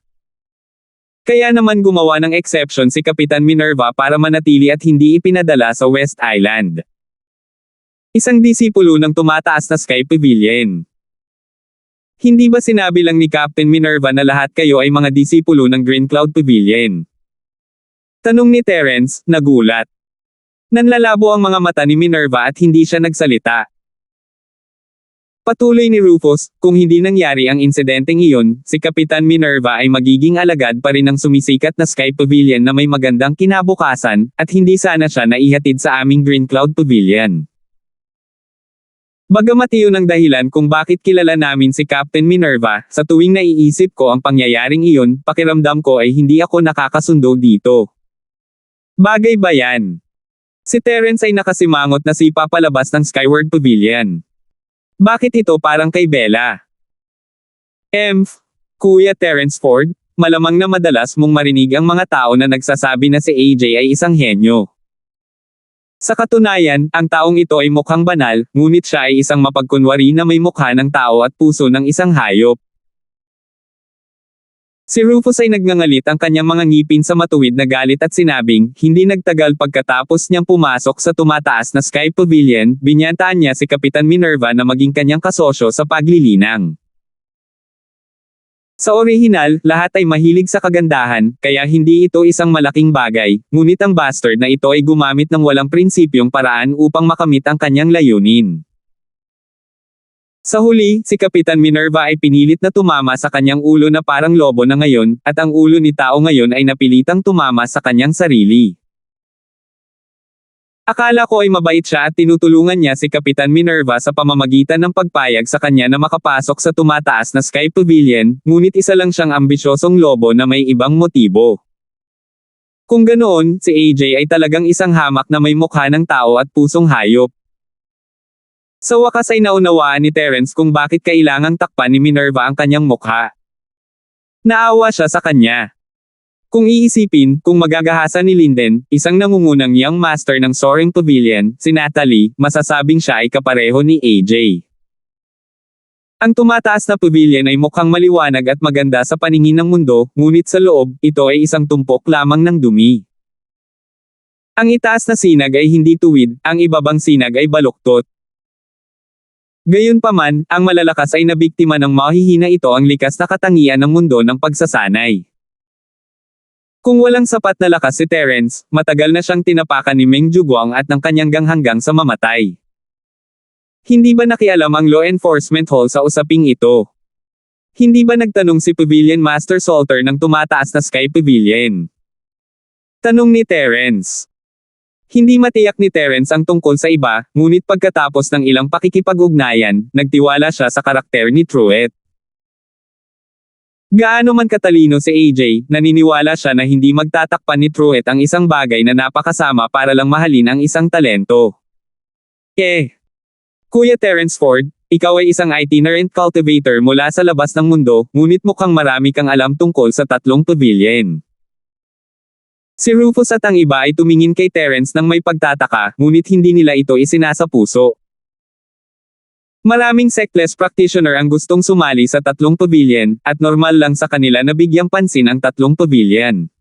Kaya naman gumawa ng exception si Kapitan Minerva para manatili at hindi ipinadala sa West Island. Isang disipulo ng tumataas na Sky Pavilion. Hindi ba sinabi lang ni Captain Minerva na lahat kayo ay mga disipulo ng Green Cloud Pavilion? Tanong ni Terence, nagulat. Nanlalabo ang mga mata ni Minerva at hindi siya nagsalita. Patuloy ni Rufus, kung hindi nangyari ang insidenteng iyon, si Kapitan Minerva ay magiging alagad pa rin ng sumisikat na Sky Pavilion na may magandang kinabukasan, at hindi sana siya naihatid sa aming Green Cloud Pavilion. Bagamat iyon ang dahilan kung bakit kilala namin si Captain Minerva, sa tuwing naiisip ko ang pangyayaring iyon, pakiramdam ko ay hindi ako nakakasundo dito. Bagay ba yan? Si Terence ay nakasimangot na sipa palabas ng Skyward Pavilion. Bakit ito parang kay Bella? Kuya Terence Ford, malamang na madalas mong marinig ang mga tao na nagsasabi na si AJ ay isang henyo. Sa katunayan, ang taong ito ay mukhang banal, ngunit siya ay isang mapagkunwari na may mukha ng tao at puso ng isang hayop. Si Rufus ay nagngangalit ang kanyang mga ngipin sa matuwid na galit at sinabing, hindi nagtagal pagkatapos niyang pumasok sa tumataas na Sky Pavilion, binyantaan niya si Kapitan Minerva na maging kanyang kasosyo sa paglilinang. Sa orihinal, lahat ay mahilig sa kagandahan, kaya hindi ito isang malaking bagay, ngunit ang bastard na ito ay gumamit ng walang prinsipyong paraan upang makamit ang kanyang layunin. Sa huli, si Kapitan Minerva ay pinilit na tumama sa kanyang ulo na parang lobo na ngayon, at ang ulo ni tao ngayon ay napilitang tumama sa kanyang sarili. Akala ko ay mabait siya at tinutulungan niya si Kapitan Minerva sa pamamagitan ng pagpayag sa kanya na makapasok sa tumataas na Sky Pavilion, ngunit isa lang siyang ambisyosong lobo na may ibang motibo. Kung ganoon, si AJ ay talagang isang hamak na may mukha ng tao at pusong hayop. Sa wakas ay naunawaan ni Terence kung bakit kailangang takpan ni Minerva ang kanyang mukha. Naawa siya sa kanya. Kung iisipin, kung magagahasa ni Linden, isang nangungunang young master ng Soaring Pavilion, si Natalie, masasabing siya ay kapareho ni AJ. Ang tumataas na pavilion ay mukhang maliwanag at maganda sa paningin ng mundo, ngunit sa loob, ito ay isang tumpok lamang ng dumi. Ang itaas na sinag ay hindi tuwid, ang ibabang sinag ay baluktot. Gayunpaman, ang malalakas ay nabiktima ng mahihina, ito ang likas na katangian ng mundo ng pagsasanay. Kung walang sapat na lakas si Terence, matagal na siyang tinapakan ni Meng Juguang at ng kanyang hanggang sa mamatay. Hindi ba nakialam ang law enforcement hall sa usaping ito? Hindi ba nagtanong si Pavilion Master Salter ng tumataas na Sky Pavilion? Tanong ni Terence. Hindi matiyak ni Terence ang tungkol sa iba, ngunit pagkatapos ng ilang pakikipag-ugnayan, nagtiwala siya sa karakter ni Truett. Gaano man katalino si AJ, naniniwala siya na hindi magtatakpan ni Truett ang isang bagay na napakasama para lang mahalin ang isang talento. Kuya Terence Ford, ikaw ay isang itinerant cultivator mula sa labas ng mundo, ngunit mukhang marami kang alam tungkol sa tatlong pavilion. Si Rufus at ang iba ay tumingin kay Terence nang may pagtataka, ngunit hindi nila ito isinasapuso. Maraming sectless practitioner ang gustong sumali sa tatlong pavilion, at normal lang sa kanila na bigyang pansin ang tatlong pavilion.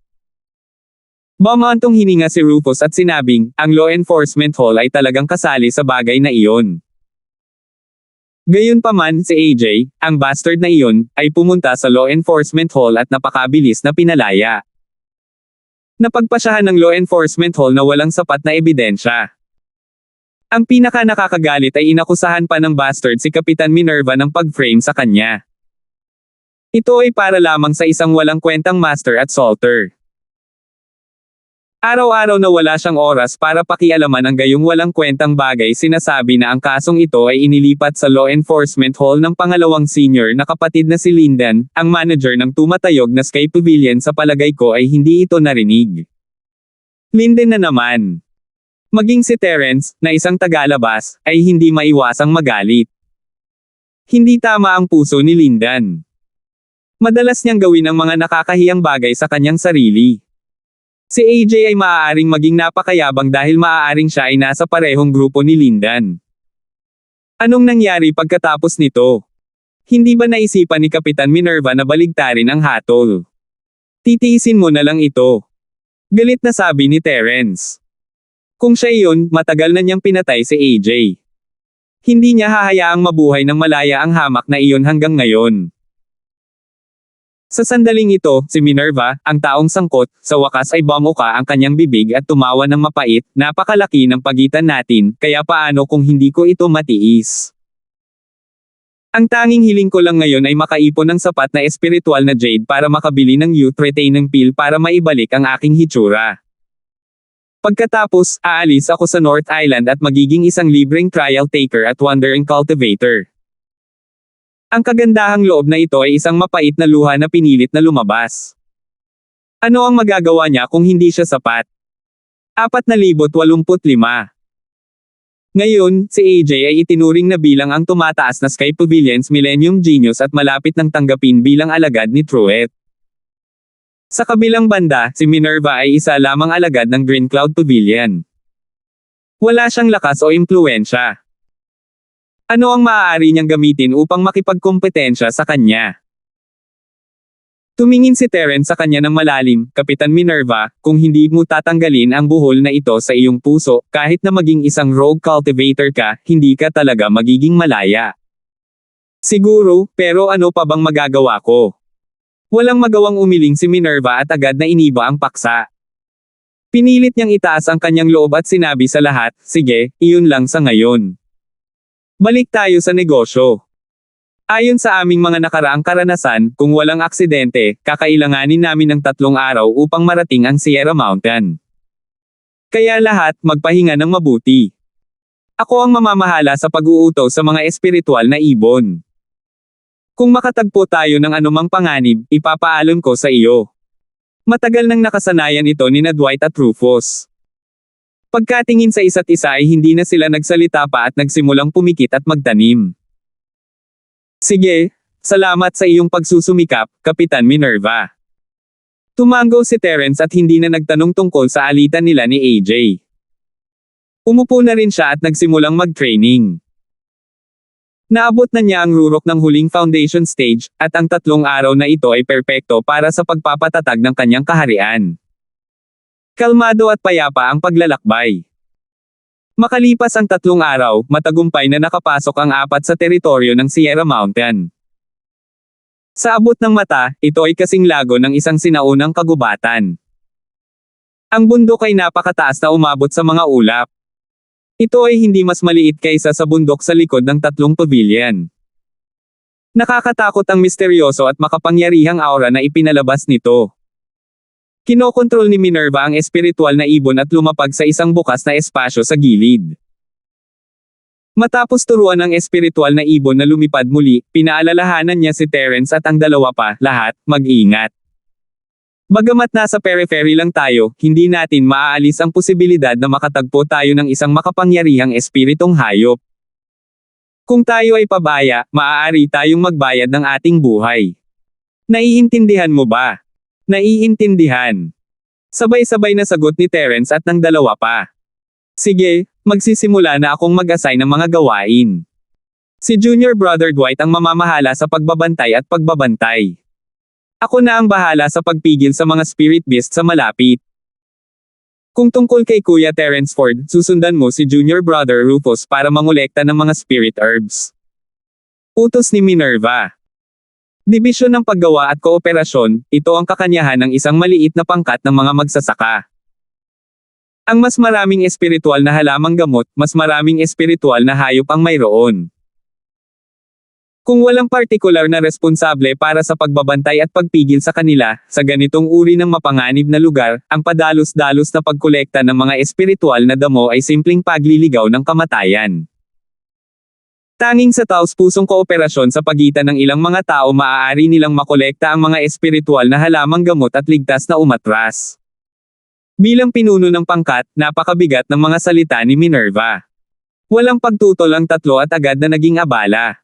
Bumantong hininga si Rufus at sinabing, ang law enforcement hall ay talagang kasali sa bagay na iyon. Gayunpaman, si AJ, ang bastard na iyon, ay pumunta sa law enforcement hall at napakabilis na pinalaya. Napagpasyahan ng law enforcement hall na walang sapat na ebidensya. Ang pinaka-nakakagalit ay inakusahan pa ng bastard si Kapitan Minerva ng pag-frame sa kanya. Ito ay para lamang sa isang walang kwentang master at salter. Araw-araw na wala siyang oras para pakialaman ang gayong walang kwentang bagay, sinasabi na ang kasong ito ay inilipat sa law enforcement hall ng pangalawang senior na kapatid na si Linden, ang manager ng tumatayog na Sky Pavilion. Sa palagay ko ay hindi ito narinig. Linden na naman. Maging si Terence, na isang tagalabas, ay hindi maiwasang magalit. Hindi tama ang puso ni Linden. Madalas niyang gawin ang mga nakakahiyang bagay sa kanyang sarili. Si AJ ay maaaring maging napakayabang dahil maaaring siya ay nasa parehong grupo ni Lindan. Anong nangyari pagkatapos nito? Hindi ba naisipan ni Kapitan Minerva na baligtarin ang hatol? Titiisin mo na lang ito. Galit na sabi ni Terence. Kung siya iyon, matagal na niyang pinatay si AJ. Hindi niya hahayaang mabuhay ng malaya ang hamak na iyon hanggang ngayon. Sa sandaling ito, si Minerva, ang taong sangkot, sa wakas ay bumuka ang kanyang bibig at tumawa ng mapait, napakalaki ng pagitan natin, kaya paano kung hindi ko ito matiis? Ang tanging hiling ko lang ngayon ay makaipon ng sapat na espiritual na jade para makabili ng youth retaining pill para maibalik ang aking hitsura. Pagkatapos, aalis ako sa North Island at magiging isang libreng trial taker at wandering cultivator. Ang kagandahang loob na ito ay isang mapait na luha na pinilit na lumabas. Ano ang magagawa niya kung hindi siya sapat? 4,085. Ngayon, si AJ ay itinuring na bilang ang tumataas na Sky Pavilion's Millennium Genius at malapit ng tanggapin bilang alagad ni Truett. Sa kabilang banda, si Minerva ay isa lamang alagad ng Green Cloud Pavilion. Wala siyang lakas o impluwensya. Ano ang maaari niyang gamitin upang makipagkompetensya sa kanya? Tumingin si Terence sa kanya ng malalim, Kapitan Minerva, kung hindi mo tatanggalin ang buhol na ito sa iyong puso, kahit na maging isang rogue cultivator ka, hindi ka talaga magiging malaya. Siguro, pero ano pa bang magagawa ko? Walang magawang umiling si Minerva at agad na iniba ang paksa. Pinilit niyang itaas ang kanyang loob at sinabi sa lahat, sige, iyon lang sa ngayon. Balik tayo sa negosyo. Ayon sa aming mga nakaraang karanasan, kung walang aksidente, kakailanganin namin ng 3 araw upang marating ang Sierra Mountain. Kaya lahat, magpahinga ng mabuti. Ako ang mamamahala sa pag-uutos sa mga espiritual na ibon. Kung makatagpo tayo ng anumang panganib, ipapaalam ko sa iyo. Matagal nang nakasanayan ito ni Dwight at Rufus. Pagkatingin sa isa't isa ay hindi na sila nagsalita pa at nagsimulang pumikit at magtanim. Sige, salamat sa iyong pagsusumikap, Kapitan Minerva. Tumango si Terence at hindi na nagtanong tungkol sa alitan nila ni AJ. Umupo na rin siya at nagsimulang mag-training. Naabot na niya ang rurok ng huling foundation stage, at ang 3 araw na ito ay perpekto para sa pagpapatatag ng kanyang kaharian. Kalmado at payapa ang paglalakbay. Makalipas ang 3 araw, matagumpay na nakapasok ang 4 sa teritoryo ng Sierra Mountain. Sa abot ng mata, ito ay kasing lago ng isang sinaunang kagubatan. Ang bundok ay napakataas na umabot sa mga ulap. Ito ay hindi mas maliit kaysa sa bundok sa likod ng 3 pavilion. Nakakatakot ang misteryoso at makapangyarihang aura na ipinalabas nito. Kinokontrol ni Minerva ang espiritual na ibon at lumapag sa isang bukas na espasyo sa gilid. Matapos turuan ng espiritual na ibon na lumipad muli, pinaalalahanan niya si Terence at ang dalawa pa, lahat, mag-ingat. Bagamat nasa periphery lang tayo, hindi natin maaalis ang posibilidad na makatagpo tayo ng isang makapangyarihang espiritong hayop. Kung tayo ay pabaya, maaari tayong magbayad ng ating buhay. Naiintindihan mo ba? Naiintindihan. Sabay-sabay na sagot ni Terence at ng dalawa pa. Sige, magsisimula na akong mag-assign ng mga gawain. Si Junior Brother Dwight ang mamamahala sa pagbabantay at pagbabantay. Ako na ang bahala sa pagpigil sa mga spirit beast sa malapit. Kung tungkol kay Kuya Terence Ford, susundan mo si Junior Brother Rufus para mangolekta ng mga spirit herbs. Utos ni Minerva. Dibisyon ng paggawa at kooperasyon, ito ang kakanyahan ng isang maliit na pangkat ng mga magsasaka. Ang mas maraming espiritual na halamang gamot, mas maraming espiritual na hayop ang mayroon. Kung walang partikular na responsable para sa pagbabantay at pagpigil sa kanila, sa ganitong uri ng mapanganib na lugar, ang padalos-dalos na pagkolekta ng mga espiritual na damo ay simpleng pagliligaw ng kamatayan. Tanging sa taos-pusong kooperasyon sa pagitan ng ilang mga tao maaari nilang makolekta ang mga espiritual na halamang gamot at ligtas na umatras. Bilang pinuno ng pangkat, napakabigat ng mga salita ni Minerva. Walang pagtutol ang 3 at agad na naging abala.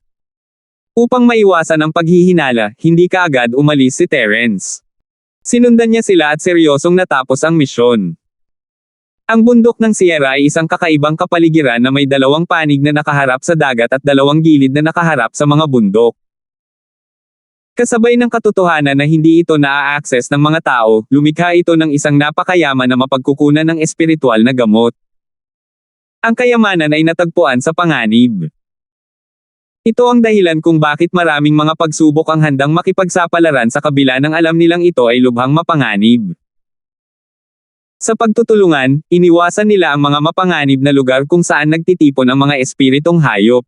Upang maiwasan ang paghihinala, hindi kaagad umalis si Terence. Sinundan niya sila at seryosong natapos ang misyon. Ang bundok ng Sierra ay isang kakaibang kapaligiran na may dalawang panig na nakaharap sa dagat at dalawang gilid na nakaharap sa mga bundok. Kasabay ng katotohanan na hindi ito naa-access ng mga tao, lumikha ito ng isang napakayaman na mapagkukunan ng espiritual na gamot. Ang kayamanan ay natagpuan sa panganib. Ito ang dahilan kung bakit maraming mga pagsubok ang handang makipagsapalaran sa kabila ng alam nilang ito ay lubhang mapanganib. Sa pagtutulungan, iniwasan nila ang mga mapanganib na lugar kung saan nagtitipon ang mga espiritong hayop.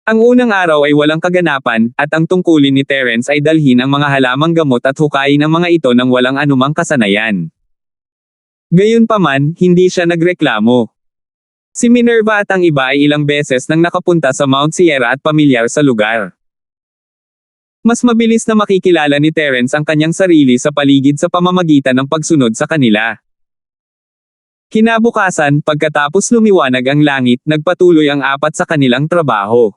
Ang unang araw ay walang kaganapan, at ang tungkulin ni Terence ay dalhin ang mga halamang gamot at hukayin ang mga ito nang walang anumang kasanayan. Gayunpaman, hindi siya nagreklamo. Si Minerva at ang iba ay ilang beses nang nakapunta sa Mount Sierra at pamilyar sa lugar. Mas mabilis na makikilala ni Terence ang kanyang sarili sa paligid sa pamamagitan ng pagsunod sa kanila. Kinabukasan, pagkatapos lumiwanag ang langit, nagpatuloy ang apat sa kanilang trabaho.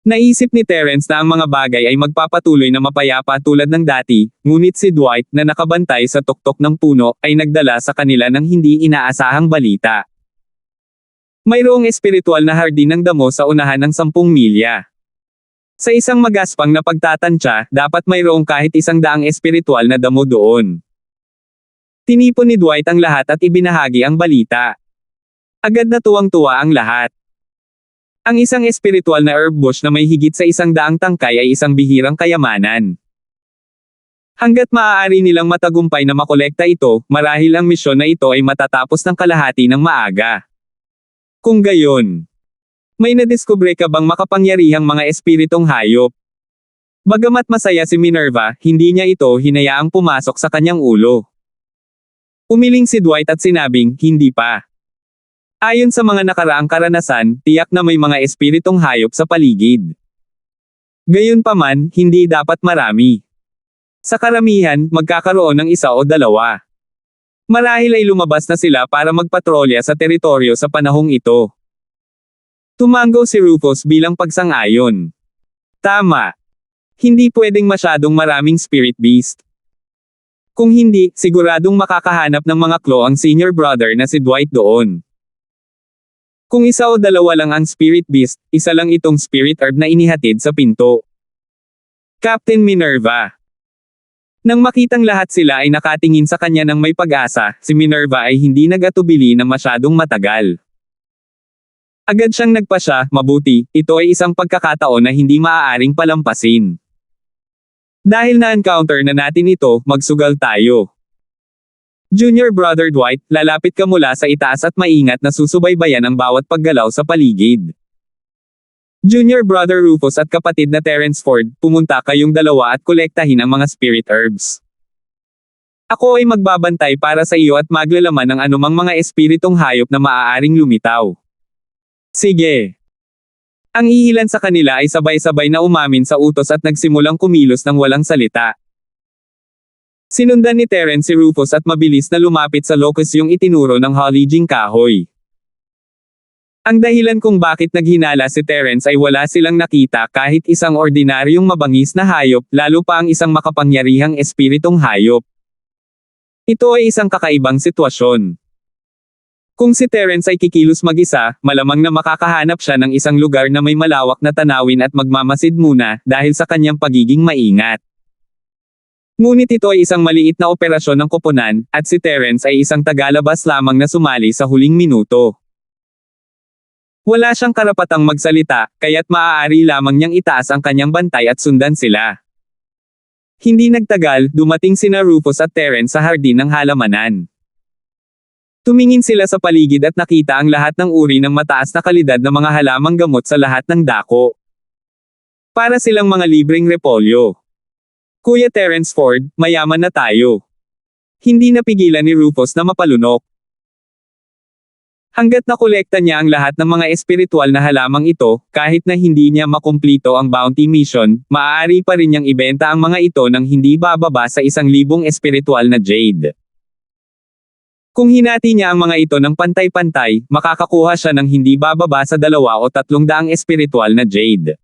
Naisip ni Terence na ang mga bagay ay magpapatuloy na mapayapa tulad ng dati, ngunit si Dwight, na nakabantay sa tuktok ng puno, ay nagdala sa kanila ng hindi inaasahang balita. Mayroong espiritual na hardin ng damo sa unahan ng 10 milya. Sa isang magaspang na pagtatansya, dapat mayroong kahit 100 espiritual na damo doon. Tinipon ni Dwight ang lahat at ibinahagi ang balita. Agad na tuwang-tuwa ang lahat. Ang isang espiritual na herb bush na may higit sa 100 tangkay ay isang bihirang kayamanan. Hanggat maaari nilang matagumpay na makolekta ito, marahil ang misyon na ito ay matatapos ng kalahati ng maaga. Kung gayon, may nadiskubre ka bang makapangyarihang mga espiritong hayop? Bagamat masaya si Minerva, hindi niya ito hinayaang pumasok sa kanyang ulo. Umiling si Dwight at sinabing, hindi pa. Ayon sa mga nakaraang karanasan, tiyak na may mga espiritong hayop sa paligid. Gayunpaman, hindi dapat marami. Sa karamihan, magkakaroon ng 1 o 2. Marahil ay lumabas na sila para magpatrolya sa teritoryo sa panahong ito. Tumango si Rufus bilang pagsang-ayon. Tama. Hindi pwedeng masyadong maraming spirit beast. Kung hindi, siguradong makakahanap ng mga claw ang senior brother na si Dwight doon. Kung 1 o 2 lang ang spirit beast, 1 lang itong spirit herb na inihatid sa pinto. Captain Minerva. Nang makitang lahat sila ay nakatingin sa kanya ng may pag-asa, si Minerva ay hindi nag-atubili na masyadong matagal. Agad siyang nagpasya, mabuti, ito ay isang pagkakataon na hindi maaaring palampasin. Dahil na-encounter na natin ito, magsugal tayo. Junior Brother Dwight, lalapit ka mula sa itaas at maingat na susubaybayan ang bawat paggalaw sa paligid. Junior Brother Rufus at kapatid na Terence Ford, pumunta kayong dalawa at kolektahin ang mga spirit herbs. Ako ay magbabantay para sa iyo at maglalaman ng anumang mga espiritong hayop na maaaring lumitaw. Sige. Ang iilan sa kanila ay sabay-sabay na umamin sa utos at nagsimulang kumilos ng walang salita. Sinundan ni Terence si Rufus at mabilis na lumapit sa locus yung itinuro ng haliging kahoy. Ang dahilan kung bakit naghinala si Terence ay wala silang nakita kahit isang ordinaryong mabangis na hayop, lalo pa ang isang makapangyarihang espiritong hayop. Ito ay isang kakaibang sitwasyon. Kung si Terence ay kikilos mag-isa, malamang na makakahanap siya ng isang lugar na may malawak na tanawin at magmamasid muna, dahil sa kanyang pagiging maingat. Ngunit ito ay isang maliit na operasyon ng koponan, at si Terence ay isang tagalabas lamang na sumali sa huling minuto. Wala siyang karapatang magsalita, kaya't maaari lamang niyang itaas ang kanyang bantay at sundan sila. Hindi nagtagal, dumating sina Rufus at Terence sa hardin ng halamanan. Tumingin sila sa paligid at nakita ang lahat ng uri ng mataas na kalidad na mga halamang gamot sa lahat ng dako. Para silang mga libreng repolyo. Kuya Terence Ford, mayaman na tayo. Hindi napigilan ni Rufus na mapalunok. Hanggat nakolekta niya ang lahat ng mga espiritual na halamang ito, kahit na hindi niya makumplito ang bounty mission, maaari pa rin niyang ibenta ang mga ito nang hindi bababa sa 1,000 espiritual na jade. Kung hinati niya ang mga ito ng pantay-pantay, makakakuha siya ng hindi bababa sa 2 o 300 espiritual na jade.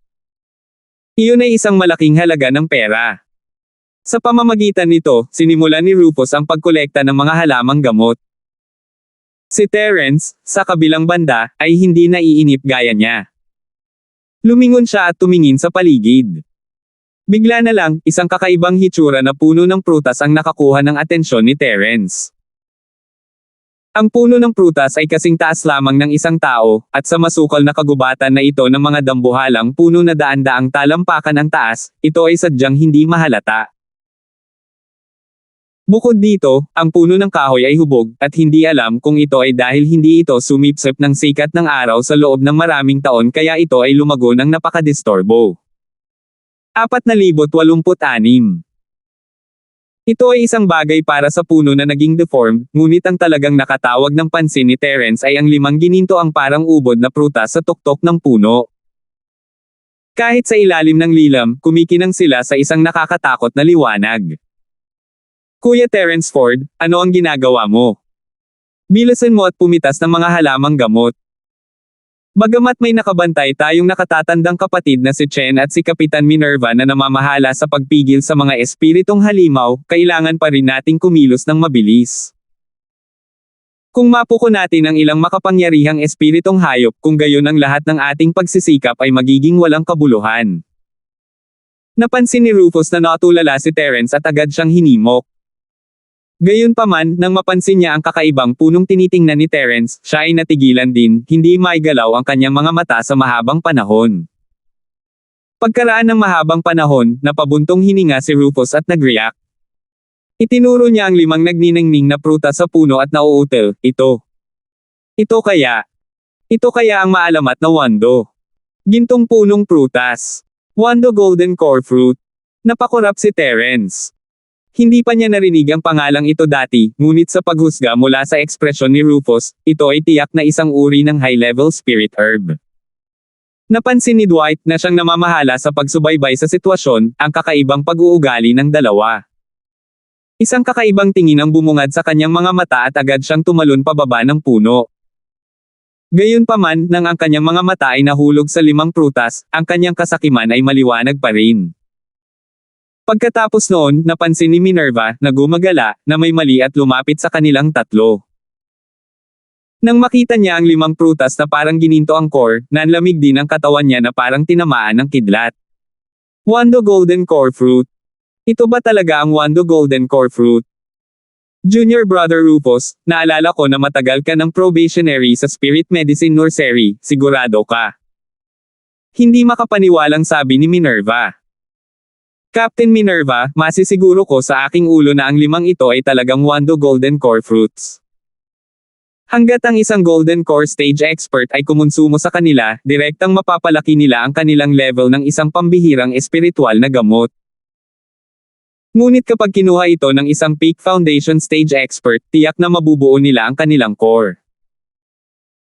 Iyon ay isang malaking halaga ng pera. Sa pamamagitan nito, sinimulan ni Rufus ang pagkolekta ng mga halamang gamot. Si Terence, sa kabilang banda, ay hindi naiinip gaya niya. Lumingon siya at tumingin sa paligid. Bigla na lang, isang kakaibang hitsura na puno ng prutas ang nakakuha ng atensyon ni Terence. Ang puno ng prutas ay kasing taas lamang ng isang tao, at sa masukal na kagubatan na ito ng mga dambuhalang puno na daan-daang talampakan ang taas, ito ay sadyang hindi mahalata. Bukod dito, ang puno ng kahoy ay hubog, at hindi alam kung ito ay dahil hindi ito sumipsip ng sikat ng araw sa loob ng maraming taon kaya ito ay lumago ng napakadistorbo. 4,086. Ito ay isang bagay para sa puno na naging deformed, ngunit ang talagang nakatawag ng pansin ni Terence ay ang 5 gininto ang parang ubod na prutas sa tuktok ng puno. Kahit sa ilalim ng lilam, kumikinang sila sa isang nakakatakot na liwanag. Kuya Terence Ford, ano ang ginagawa mo? Bilasan mo at pumitas ng mga halamang gamot. Bagamat may nakabantay tayong nakatatandang kapatid na si Chen at si Kapitan Minerva na namamahala sa pagpigil sa mga espiritong halimaw, kailangan pa rin nating kumilos ng mabilis. Kung mapuko natin ang ilang makapangyarihang espiritong hayop, kung gayon ang lahat ng ating pagsisikap ay magiging walang kabuluhan. Napansin ni Rufus na natulala si Terence at agad siyang hinimok. Gayunpaman, nang mapansin niya ang kakaibang punong tinitingnan ni Terence, siya ay natigilan din, hindi maigalaw ang kanyang mga mata sa mahabang panahon. Pagkaraan ng mahabang panahon, napabuntong hininga si Rufus at nag-react. Itinuro niya ang 5 nagniningning na prutas sa puno at nauutil, ito. Ito kaya ang maalamat na wando. Gintong punong prutas. Wando golden core fruit. Napakurap si Terence. Hindi pa niya narinig ang pangalang ito dati, ngunit sa paghusga mula sa ekspresyon ni Rufus, ito ay tiyak na isang uri ng high-level spirit herb. Napansin ni Dwight na siyang namamahala sa pagsubaybay sa sitwasyon, ang kakaibang pag-uugali ng dalawa. Isang kakaibang tingin ang bumungad sa kanyang mga mata at agad siyang tumalon pababa ng puno. Gayunpaman, nang ang kanyang mga mata ay nahulog sa 5 prutas, ang kanyang kasakiman ay maliwanag pa rin. Pagkatapos noon, napansin ni Minerva, na gumagala, na may mali at lumapit sa kanilang tatlo. Nang makita niya ang 5 prutas na parang gininto ang core, nanlamig din ang katawan niya na parang tinamaan ng kidlat. Wando golden core fruit. Ito ba talaga ang Wando golden core fruit? Junior Brother Rufus, naalala ko na matagal ka ng probationary sa Spirit Medicine Nursery, sigurado ka? Hindi makapaniwalang sabi ni Minerva. Captain Minerva, masisiguro ko sa aking ulo na ang 5 ito ay talagang Wando golden core fruits. Hanggat ang isang golden core stage expert ay kumonsumo sa kanila, direktang mapapalaki nila ang kanilang level ng isang pambihirang espiritual na gamot. Ngunit kapag kinuha ito ng isang peak foundation stage expert, tiyak na mabubuo nila ang kanilang core.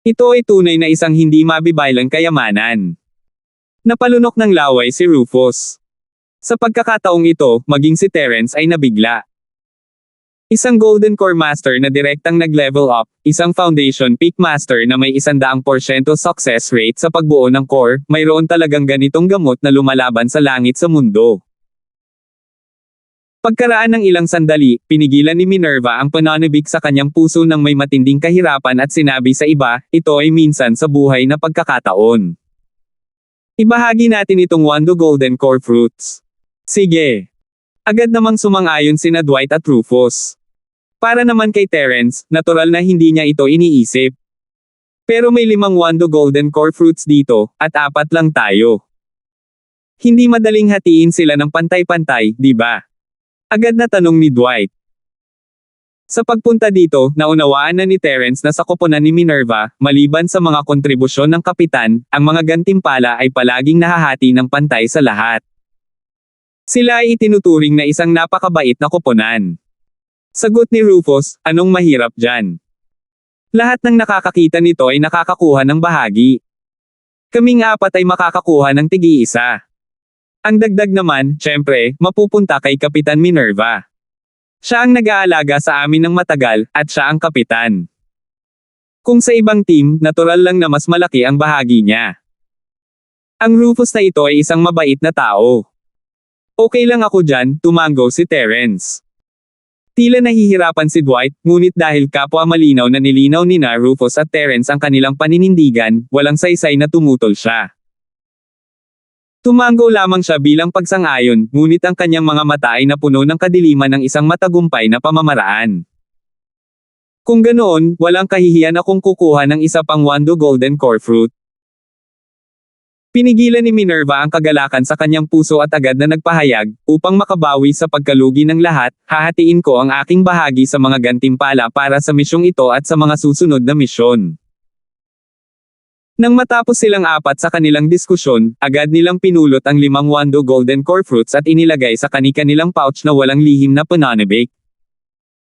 Ito ay tunay na isang hindi mabibaylang kayamanan. Napalunok ng laway si Rufus. Sa pagkakataong ito, maging si Terence ay nabigla. Isang Golden Core Master na direktang nag-level up, isang Foundation Peak Master na may 100% success rate sa pagbuo ng core, mayroon talagang ganitong gamot na lumalaban sa langit sa mundo. Pagkaraan ng ilang sandali, pinigilan ni Minerva ang pananabik sa kanyang puso ng may matinding kahirapan at sinabi sa iba, ito ay minsan sa buhay na pagkakataon. Ibahagi natin itong Wando Golden Core Fruits. Sige. Agad namang sumang-ayon sina Dwight at Rufus. Para naman kay Terence, natural na hindi niya ito iniisip. Pero may 5 Wando Golden Core Fruits dito, at 4 lang tayo. Hindi madaling hatiin sila ng pantay-pantay, di ba? Agad na tanong ni Dwight. Sa pagpunta dito, naunawaan na ni Terence na sa koponan ni Minerva, maliban sa mga kontribusyon ng kapitan, ang mga gantimpala ay palaging nahahati ng pantay sa lahat. Sila ay itinuturing na isang napakabait na koponan. Sagot ni Rufus, anong mahirap dyan? Lahat ng nakakakita nito ay nakakakuha ng bahagi. Kaming 4 ay makakakuha ng tig-iisa. Ang dagdag naman, syempre, mapupunta kay Kapitan Minerva. Siya ang nag-aalaga sa amin ng matagal, at siya ang kapitan. Kung sa ibang team, natural lang na mas malaki ang bahagi niya. Ang Rufus na ito ay isang mabait na tao. Okay lang ako dyan, tumango si Terence. Tila nahihirapan si Dwight, ngunit dahil kapwa malinaw na nilinaw ni Rufus at Terence ang kanilang paninindigan, walang saysay na tumutol siya. Tumango lamang siya bilang pagsang-ayon, ngunit ang kanyang mga mata ay napuno ng kadiliman ng isang matagumpay na pamamaraan. Kung ganoon, walang kahihiyan akong kukuha ng isa pang Wando Golden Core Fruit. Pinigilan ni Minerva ang kagalakan sa kanyang puso at agad na nagpahayag, upang makabawi sa pagkalugi ng lahat, hahatiin ko ang aking bahagi sa mga gantimpala para sa misyong ito at sa mga susunod na misyon. Nang matapos silang apat sa kanilang diskusyon, agad nilang pinulot ang 5 Wando Golden Core Fruits at inilagay sa kani-kanilang pouch na walang lihim na pananabik.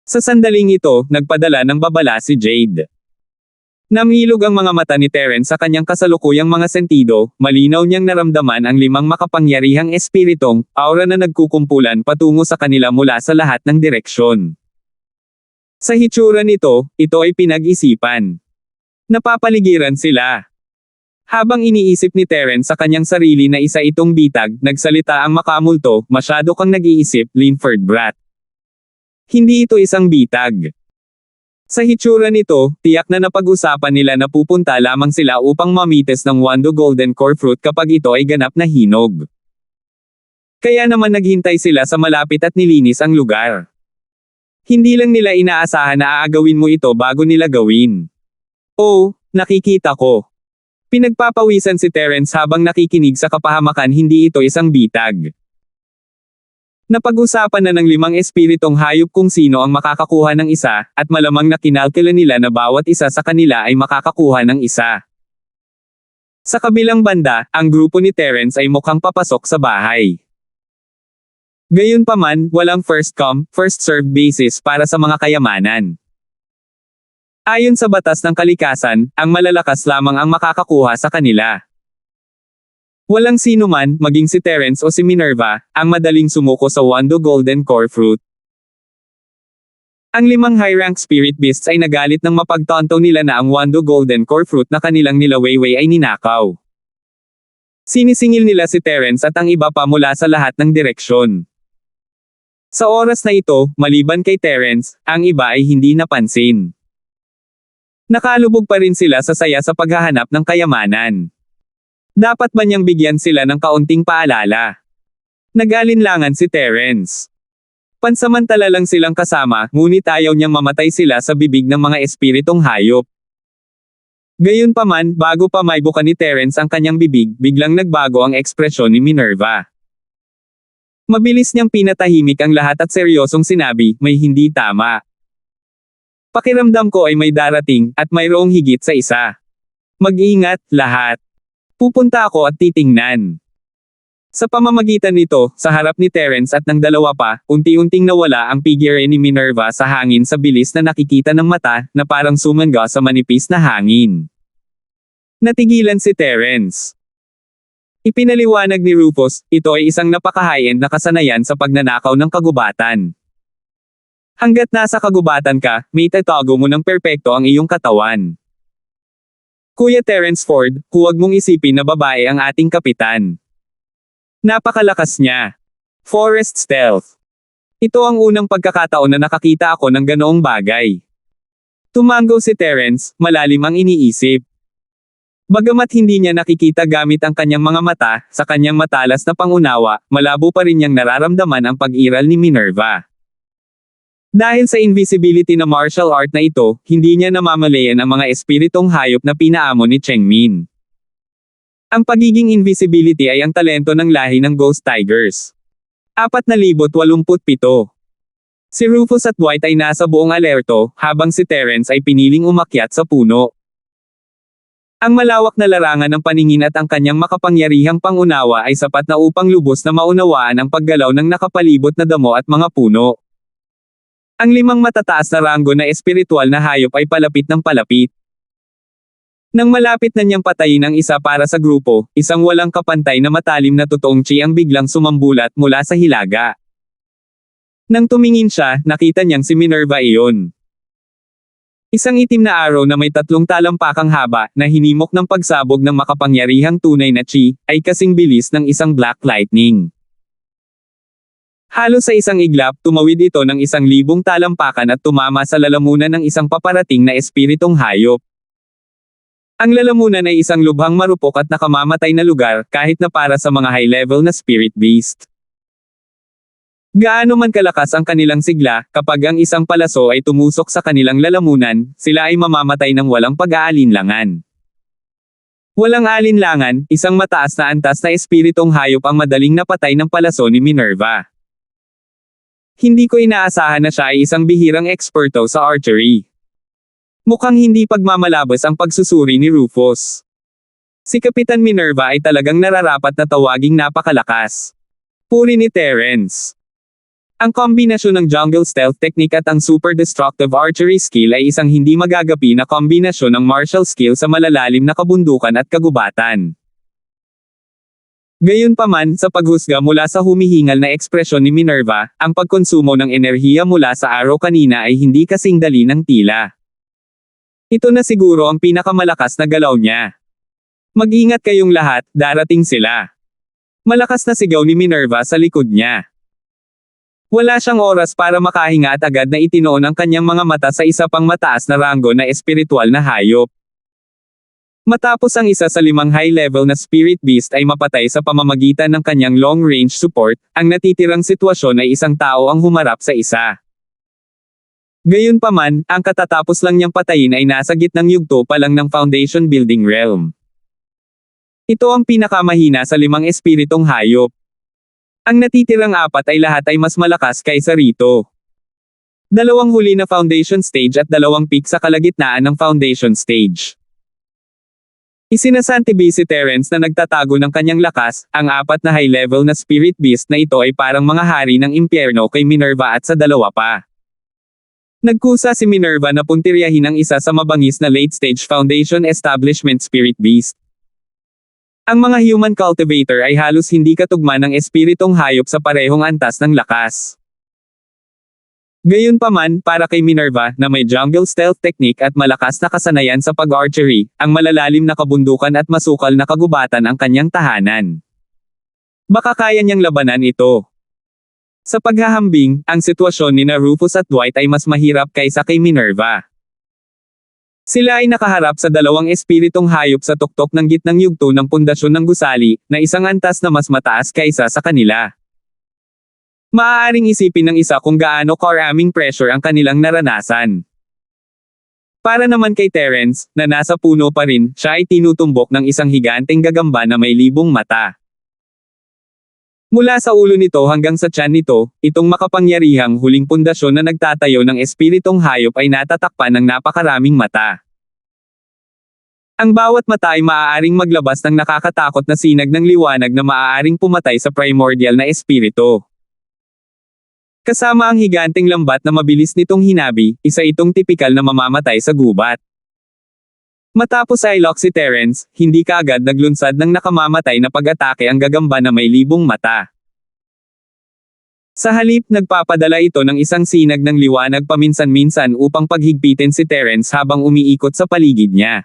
Sa sandaling ito, nagpadala ng babala si Jade. Namilog ang mga mata ni Terence sa kanyang kasalukuyang mga sentido, malinaw niyang naramdaman ang 5 makapangyarihang espiritong, aura na nagkukumpulan patungo sa kanila mula sa lahat ng direksyon. Sa hitsura nito, ito ay pinag-isipan. Napapaligiran sila. Habang iniisip ni Terence sa kanyang sarili na isa itong bitag, nagsalita ang makamulto, masyado kang nag-iisip, Linford Brat. Hindi ito isang bitag. Sa hitsura nito, tiyak na napag-usapan nila na pupunta lamang sila upang mamites ng Wando Golden Core Fruit kapag ito ay ganap na hinog. Kaya naman naghintay sila sa malapit at nilinis ang lugar. Hindi lang nila inaasahan na aagawin mo ito bago nila gawin. Oh, nakikita ko. Pinagpapawisan si Terence habang nakikinig sa kapahamakan, hindi ito isang bitag. Napag-usapan na ng 5 espiritong hayop kung sino ang makakakuha ng isa, at malamang na kinalkula nila na bawat isa sa kanila ay makakakuha ng isa. Sa kabilang banda, ang grupo ni Terence ay mukhang papasok sa bahay. Gayunpaman, walang first come, first served basis para sa mga kayamanan. Ayon sa batas ng kalikasan, ang malalakas lamang ang makakakuha sa kanila. Walang sino man, maging si Terence o si Minerva, ang madaling sumuko sa Wando Golden Core Fruit. Ang 5 high-rank spirit beasts ay nagalit nang mapagtanto nila na ang Wando Golden Core Fruit na kanilang nilawayway ay ninakaw. Sinisingil nila si Terence at ang iba pa mula sa lahat ng direksyon. Sa oras na ito, maliban kay Terence, ang iba ay hindi napansin. Nakalubog pa rin sila sa saya sa paghahanap ng kayamanan. Dapat ba niyang bigyan sila ng kaunting paalala? Nag-alinlangan si Terence. Pansamantala lang silang kasama, ngunit ayaw niyang mamatay sila sa bibig ng mga espiritong hayop. Gayunpaman, bago pa maibuka ni Terence ang kanyang bibig, biglang nagbago ang ekspresyon ni Minerva. Mabilis niyang pinatahimik ang lahat at seryosong sinabi, may hindi tama. Pakiramdam ko ay may darating, at mayroong higit sa isa. Mag-ingat, lahat. Pupunta ako at titingnan. Sa pamamagitan nito, sa harap ni Terence at ng dalawa pa, unti-unting nawala ang figure ni Minerva sa hangin sa bilis na nakikita ng mata, na parang sumangga sa manipis na hangin. Natigilan si Terence. Ipinaliwanag ni Rufus, ito ay isang napaka-high-end na kasanayan sa pagnanakaw ng kagubatan. Hanggat nasa kagubatan ka, may tatago mo ng perpekto ang iyong katawan. Kuya Terence Ford, huwag mong isipin na babae ang ating kapitan. Napakalakas niya. Forest stealth. Ito ang unang pagkakataon na nakakita ako ng ganoong bagay. Tumango si Terence, malalim ang iniisip. Bagamat hindi niya nakikita gamit ang kanyang mga mata, sa kanyang matalas na pangunawa, malabo pa rin niyang nararamdaman ang pag-iral ni Minerva. Dahil sa invisibility na martial art na ito, hindi niya namamalayan ang mga espiritong hayop na pinaamo ni Chengmin. Ang pagiging invisibility ay ang talento ng lahi ng Ghost Tigers. 4,087. Si Rufus at Dwight ay nasa buong alerto, habang si Terence ay piniling umakyat sa puno. Ang malawak na larangan ng paningin at ang kanyang makapangyarihang pangunawa ay sapat na upang lubos na maunawaan ang paggalaw ng nakapalibot na damo at mga puno. Ang 5 matataas na ranggo na espiritual na hayop ay palapit ng palapit. Nang malapit na niyang patayin ang isa para sa grupo, isang walang kapantay na matalim na totoong chi ang biglang sumambulat mula sa hilaga. Nang tumingin siya, nakita niyang si Minerva iyon. Isang itim na araw na may 3 talampakang haba, na hinimok ng pagsabog ng makapangyarihang tunay na chi, ay kasing bilis ng isang black lightning. Halos sa isang iglap, tumawid ito ng 1,000 talampakan at tumama sa lalamunan ng isang paparating na espiritong hayop. Ang lalamunan ay isang lubhang marupok at nakamamatay na lugar, kahit na para sa mga high-level na spirit beast. Gaano man kalakas ang kanilang sigla, kapag ang isang palaso ay tumusok sa kanilang lalamunan, sila ay mamamatay ng walang pag-aalinlangan. Walang alinlangan, isang mataas na antas na espiritong hayop ang madaling napatay ng palaso ni Minerva. Hindi ko inaasahan na siya ay isang bihirang eksperto sa archery. Mukhang hindi pagmamalabas ang pagsusuri ni Rufus. Si Kapitan Minerva ay talagang nararapat na tawaging napakalakas. Puri ni Terence. Ang kombinasyon ng jungle stealth technique at ang super destructive archery skill ay isang hindi magagapi na kombinasyon ng martial skill sa malalalim na kabundukan at kagubatan. Gayunpaman, sa paghusga mula sa humihingal na ekspresyon ni Minerva, ang pagkonsumo ng enerhiya mula sa araw kanina ay hindi kasing dali ng tila. Ito na siguro ang pinakamalakas na galaw niya. Mag-ingat kayong lahat, darating sila. Malakas na sigaw ni Minerva sa likod niya. Wala siyang oras para makahinga at agad na itinoon ang kanyang mga mata sa isa pang mataas na ranggo na espiritual na hayop. Matapos ang isa sa 5 high-level na spirit beast ay mapatay sa pamamagitan ng kanyang long-range support, ang natitirang sitwasyon ay isang tao ang humarap sa isa. Gayunpaman, ang katatapos lang niyang patayin ay nasa gitnang yugto pa lang ng foundation building realm. Ito ang pinakamahina sa 5 espiritong hayop. Ang natitirang 4 ay lahat ay mas malakas kaysa rito. 2 huli na foundation stage at 2 peak sa kalagitnaan ng foundation stage. Isinasantibi si Terence na nagtatago ng kanyang lakas, ang 4 na high-level na spirit beast na ito ay parang mga hari ng impyerno kay Minerva at sa 2 pa. Nagkusa si Minerva na puntiryahin ang isa sa mabangis na late-stage foundation establishment spirit beast. Ang mga human cultivator ay halos hindi katugma ng espiritong hayop sa parehong antas ng lakas. Gayunpaman, para kay Minerva, na may jungle stealth technique at malakas na kasanayan sa pag-archery, ang malalalim na kabundukan at masukal na kagubatan ang kanyang tahanan. Baka kaya niyang labanan ito. Sa paghahambing, ang sitwasyon ni Rufus at Dwight ay mas mahirap kaysa kay Minerva. Sila ay nakaharap sa 2 espiritong hayop sa tuktok ng gitnang yugto ng pundasyon ng gusali, na isang antas na mas mataas kaysa sa kanila. Maaaring isipin ng isa kung gaano karaming pressure ang kanilang naranasan. Para naman kay Terence, na nasa puno pa rin, siya ay tinutumbok ng isang higanteng gagamba na may 1000 mata. Mula sa ulo nito hanggang sa tiyan nito, itong makapangyarihang huling pundasyon na nagtatayo ng espiritong hayop ay natatakpan ng napakaraming mata. Ang bawat mata ay maaaring maglabas ng nakakatakot na sinag ng liwanag na maaaring pumatay sa primordial na espiritu. Kasama ang higanteng lambat na mabilis nitong hinabi, isa itong tipikal na mamamatay sa gubat. Matapos ay lock si Terence, hindi kaagad naglunsad ng nakamamatay na pag-atake ang gagamba na may 1000 mata. Sa halip, nagpapadala ito ng isang sinag ng liwanag paminsan-minsan upang paghigpitin si Terence habang umiikot sa paligid niya.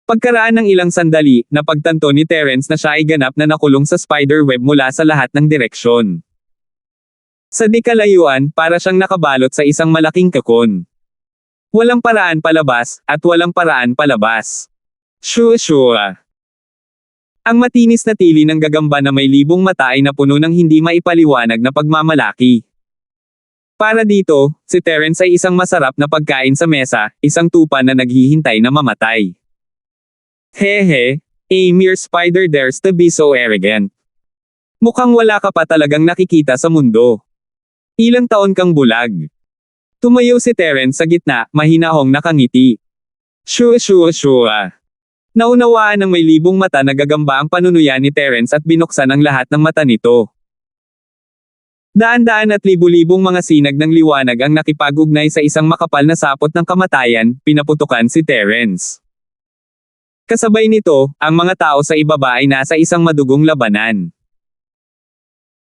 Pagkaraan ng ilang sandali, napagtanto ni Terence na siya ay ganap na nakulong sa spiderweb mula sa lahat ng direksyon. Sa di kalayuan, para siyang nakabalot sa isang malaking kakon. Walang paraan palabas, at walang paraan palabas. Shua. Ang matinis na tili ng gagamba na may 1000 mata ay napuno ng hindi maipaliwanag na pagmamalaki. Para dito, si Terence ay isang masarap na pagkain sa mesa, isang tupa na naghihintay na mamatay. Hehe, a mere spider dares to be so arrogant. Mukhang wala ka pa talagang nakikita sa mundo. Ilang taon kang bulag. Tumayo si Terence sa gitna, mahinahong nakangiti. Shua. Naunawaan ng may 1000 mata na gagamba ang panunuyan ni Terence at binuksan ang lahat ng mata nito. Daan-daan at libu-libong mga sinag ng liwanag ang nakipag-ugnay sa isang makapal na sapot ng kamatayan, pinaputukan si Terence. Kasabay nito, ang mga tao sa ibaba ay nasa isang madugong labanan.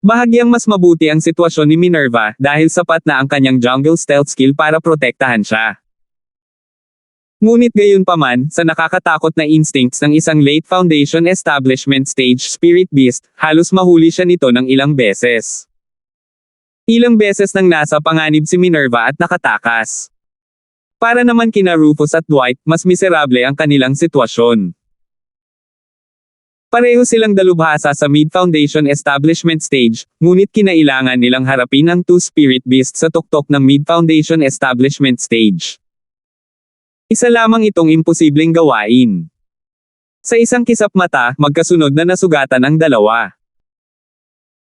Bahagyang mas mabuti ang sitwasyon ni Minerva dahil sapat na ang kanyang jungle stealth skill para protektahan siya. Ngunit gayunpaman, sa nakakatakot na instincts ng isang late foundation establishment stage spirit beast, halos mahuli siya nito ng ilang beses. Ilang beses nang nasa panganib si Minerva at nakatakas. Para naman kina Rufus at Dwight, mas miserable ang kanilang sitwasyon. Pareho silang dalubhasa sa Mid-Foundation Establishment Stage, ngunit kinailangan nilang harapin ang two Spirit Beasts sa tuktok ng Mid-Foundation Establishment Stage. Isa lamang itong imposibleng gawain. Sa isang kisap mata, magkasunod na nasugatan ang dalawa.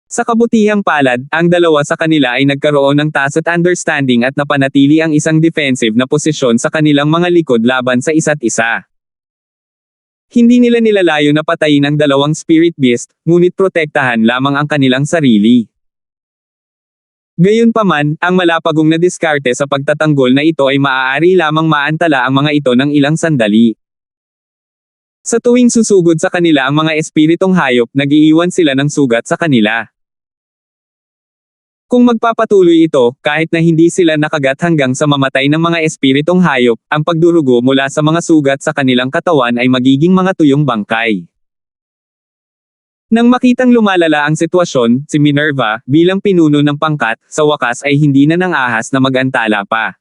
Sa kabutihang palad, ang dalawa sa kanila ay nagkaroon ng tacit understanding at napanatili ang isang defensive na posisyon sa kanilang mga likod laban sa isa't isa. Hindi nila nilalayo na patayin ang dalawang spirit beast, ngunit protektahan lamang ang kanilang sarili. Gayunpaman, ang malapagong na diskarte sa pagtatanggol na ito ay maaari lamang maantala ang mga ito ng ilang sandali. Sa tuwing susugod sa kanila ang mga espiritong hayop, nag-iiwan sila ng sugat sa kanila. Kung magpapatuloy ito, kahit na hindi sila nakagat hanggang sa mamatay ng mga espiritong hayop, ang pagdurugo mula sa mga sugat sa kanilang katawan ay magiging mga tuyong bangkay. Nang makitang lumalala ang sitwasyon, si Minerva, bilang pinuno ng pangkat, sa wakas ay hindi na nang-ahas na mag-antala pa.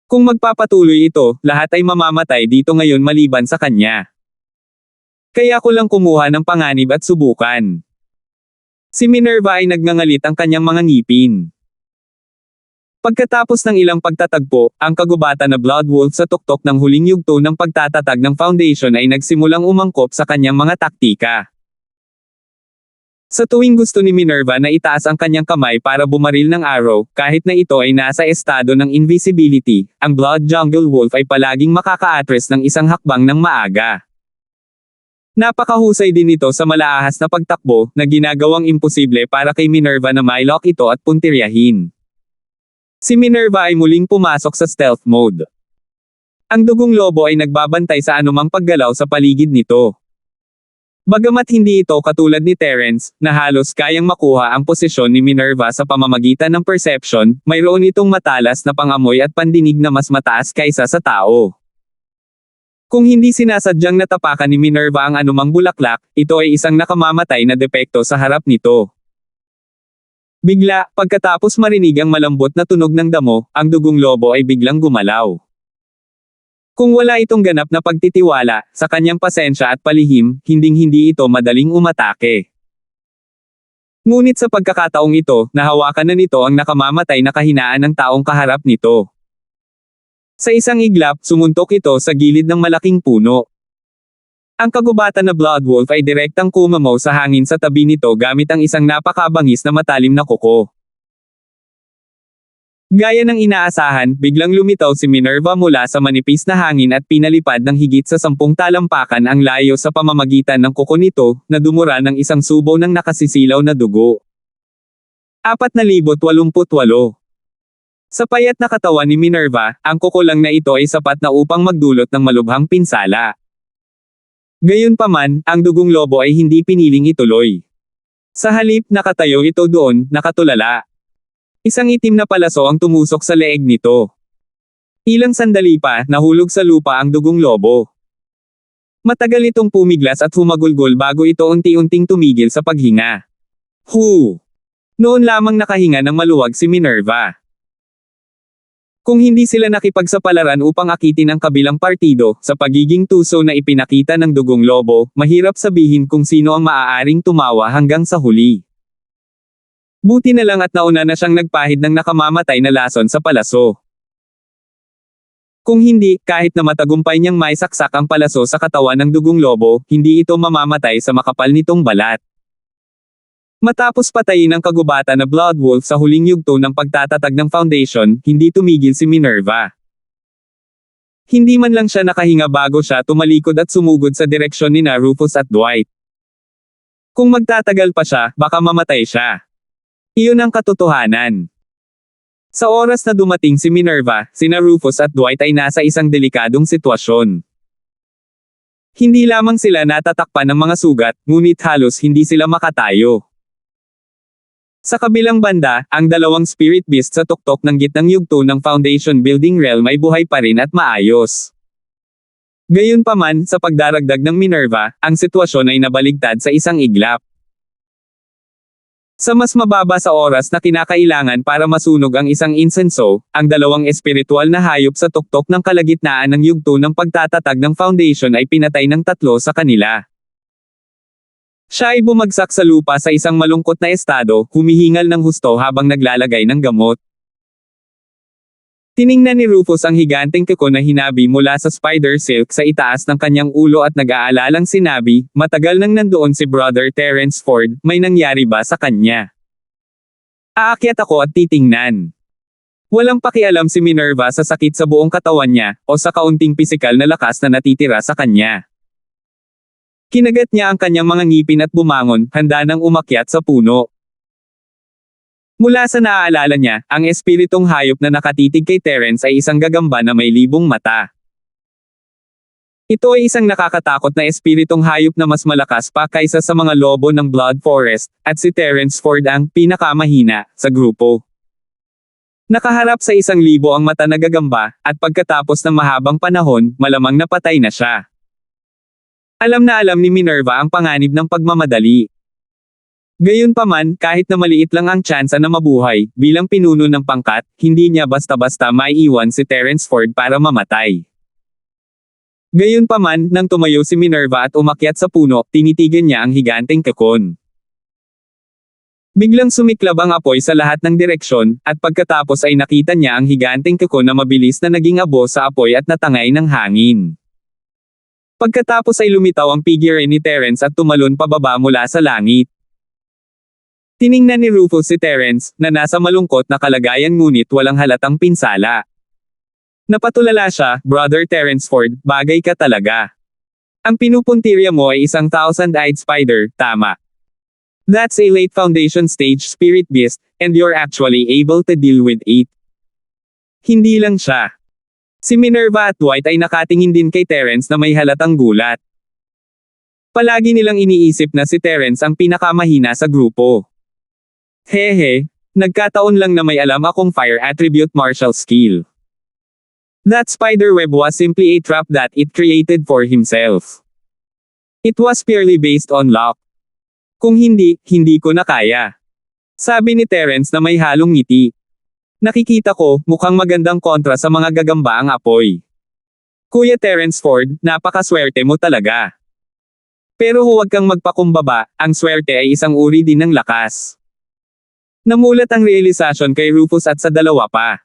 Kung magpapatuloy ito, lahat ay mamamatay dito ngayon maliban sa kanya. Kaya ko lang kumuha ng panganib at subukan. Si Minerva ay nagngangalit ang kanyang mga ngipin. Pagkatapos ng ilang pagtatagpo, ang kagubatan na Blood Wolf sa tuktok ng huling yugto ng pagtatatag ng Foundation ay nagsimulang umangkop sa kanyang mga taktika. Sa tuwing gusto ni Minerva na itaas ang kanyang kamay para bumaril ng arrow, kahit na ito ay nasa estado ng invisibility, ang Blood Jungle Wolf ay palaging makaka-atres ng isang hakbang ng maaga. Napakahusay din ito sa malaahas na pagtakbo, na ginagawang imposible para kay Minerva na mailock ito at puntiryahin. Si Minerva ay muling pumasok sa stealth mode. Ang dugong lobo ay nagbabantay sa anumang paggalaw sa paligid nito. Bagamat hindi ito katulad ni Terence, na halos kayang makuha ang posisyon ni Minerva sa pamamagitan ng perception, mayroon itong matalas na pangamoy at pandinig na mas mataas kaysa sa tao. Kung hindi sinasadyang natapakan ni Minerva ang anumang bulaklak, ito ay isang nakamamatay na depekto sa harap nito. Bigla, pagkatapos marinig ang malambot na tunog ng damo, ang dugong lobo ay biglang gumalaw. Kung wala itong ganap na pagtitiwala, sa kanyang pasensya at palihim, hinding-hindi ito madaling umatake. Ngunit sa pagkakataong ito, nahawakan na nito ang nakamamatay na kahinaan ng taong kaharap nito. Sa isang iglap, sumuntok ito sa gilid ng malaking puno. Ang kagubatan na Blood Wolf ay direktang kumamaw sa hangin sa tabi nito gamit ang isang napakabangis na matalim na kuko. Gaya ng inaasahan, biglang lumitaw si Minerva mula sa manipis na hangin at pinalipad ng higit sa 10 talampakan ang layo sa pamamagitan ng kuko nito, na dumura ng isang subo ng nakasisilaw na dugo. 4,088. Sa payat na katawan ni Minerva, ang kuko lang na ito ay sapat na upang magdulot ng malubhang pinsala. Gayunpaman, ang dugong lobo ay hindi piniling ituloy. Sa halip, nakatayo ito doon, nakatulala. Isang itim na palaso ang tumusok sa leeg nito. Ilang sandali pa, nahulog sa lupa ang dugong lobo. Matagal itong pumiglas at humagulgol bago ito unti-unting tumigil sa paghinga. Noon lamang nakahinga ng maluwag si Minerva. Kung hindi sila nakipagsapalaran upang akitin ang kabilang partido, sa pagiging tuso na ipinakita ng dugong lobo, mahirap sabihin kung sino ang maaaring tumawa hanggang sa huli. Buti na lang at nauna na siyang nagpahid ng nakamamatay na lason sa palaso. Kung hindi, kahit na matagumpay niyang maisaksak ang palaso sa katawan ng dugong lobo, hindi ito mamamatay sa makapal nitong balat. Matapos patayin ang kagubatan na Blood Wolf sa huling yugto ng pagtatatag ng Foundation, hindi tumigil si Minerva. Hindi man lang siya nakahinga bago siya tumalikod at sumugod sa direksyon ni Rufus at Dwight. Kung magtatagal pa siya, baka mamatay siya. Iyon ang katotohanan. Sa oras na dumating si Minerva, sina Rufus at Dwight ay nasa isang delikadong sitwasyon. Hindi lamang sila natatakpan ng mga sugat, ngunit halos hindi sila makatayo. Sa kabilang banda, ang dalawang spirit beast sa tuktok ng gitnang yugto ng Foundation Building Realm ay buhay pa rin at maayos. Gayunpaman, sa pagdaragdag ng Minerva, ang sitwasyon ay nabaligtad sa isang iglap. Sa mas mababa sa oras na kinakailangan para masunog ang isang insenso, ang dalawang espiritual na hayop sa tuktok ng kalagitnaan ng yugto ng pagtatatag ng foundation ay pinatay ng tatlo sa kanila. Siya ay bumagsak sa lupa sa isang malungkot na estado, humihingal ng husto habang naglalagay ng gamot. Tiningnan ni Rufus ang higanteng kuko na hinabi mula sa spider silk sa itaas ng kanyang ulo at nag-aalalang sinabi, matagal nang nandoon si Brother Terence Ford, may nangyari ba sa kanya? Aakyat ako at titingnan. Walang pakialam si Minerva sa sakit sa buong katawan niya, o sa kaunting pisikal na lakas na natitira sa kanya. Kinagat niya ang kanyang mga ngipin at bumangon, handa nang umakyat sa puno. Mula sa naaalala niya, ang espiritong hayop na nakatitig kay Terence ay isang gagamba na may libong mata. Ito ay isang nakakatakot na espiritong hayop na mas malakas pa kaysa sa mga lobo ng Blood Forest, at si Terence Ford ang pinakamahina sa grupo. Nakaharap sa 1,000 ang mata na gagamba, at pagkatapos ng mahabang panahon, malamang napatay na siya. Alam na alam ni Minerva ang panganib ng pagmamadali. Gayunpaman, kahit na maliit lang ang tsansa na mabuhay, bilang pinuno ng pangkat, hindi niya basta-basta maiiwan si Terence Ford para mamatay. Gayunpaman, nang tumayo si Minerva at umakyat sa puno, tinitigan niya ang higanteng kakon. Biglang sumiklab ang apoy sa lahat ng direksyon, at pagkatapos ay nakita niya ang higanteng kakon na mabilis na naging abo sa apoy at natangay ng hangin. Pagkatapos ay lumitaw ang figure ni Terence at tumalon pababa mula sa langit. Tiningnan ni Rufus si Terence, na nasa malungkot na kalagayan ngunit walang halatang pinsala. Napatulala siya, Brother Terence Ford, bagay ka talaga. Ang pinupuntirya mo ay isang 1,000-eyed spider, tama. That's a late foundation stage spirit beast, and you're actually able to deal with it. Hindi lang siya. Si Minerva at Dwight ay nakatingin din kay Terence na may halatang gulat. Palagi nilang iniisip na si Terence ang pinakamahina sa grupo. Hehe, nagkataon lang na may alam akong fire attribute martial skill. That spider web was simply a trap that it created for himself. It was purely based on luck. Kung hindi, hindi ko na kaya. Sabi ni Terence na may halong ngiti. Nakikita ko, mukhang magandang kontra sa mga gagamba ang apoy. Kuya Terence Ford, napakaswerte mo talaga. Pero huwag kang magpakumbaba, ang swerte ay isang uri din ng lakas. Namulat ang realisasyon kay Rufus at sa dalawa pa.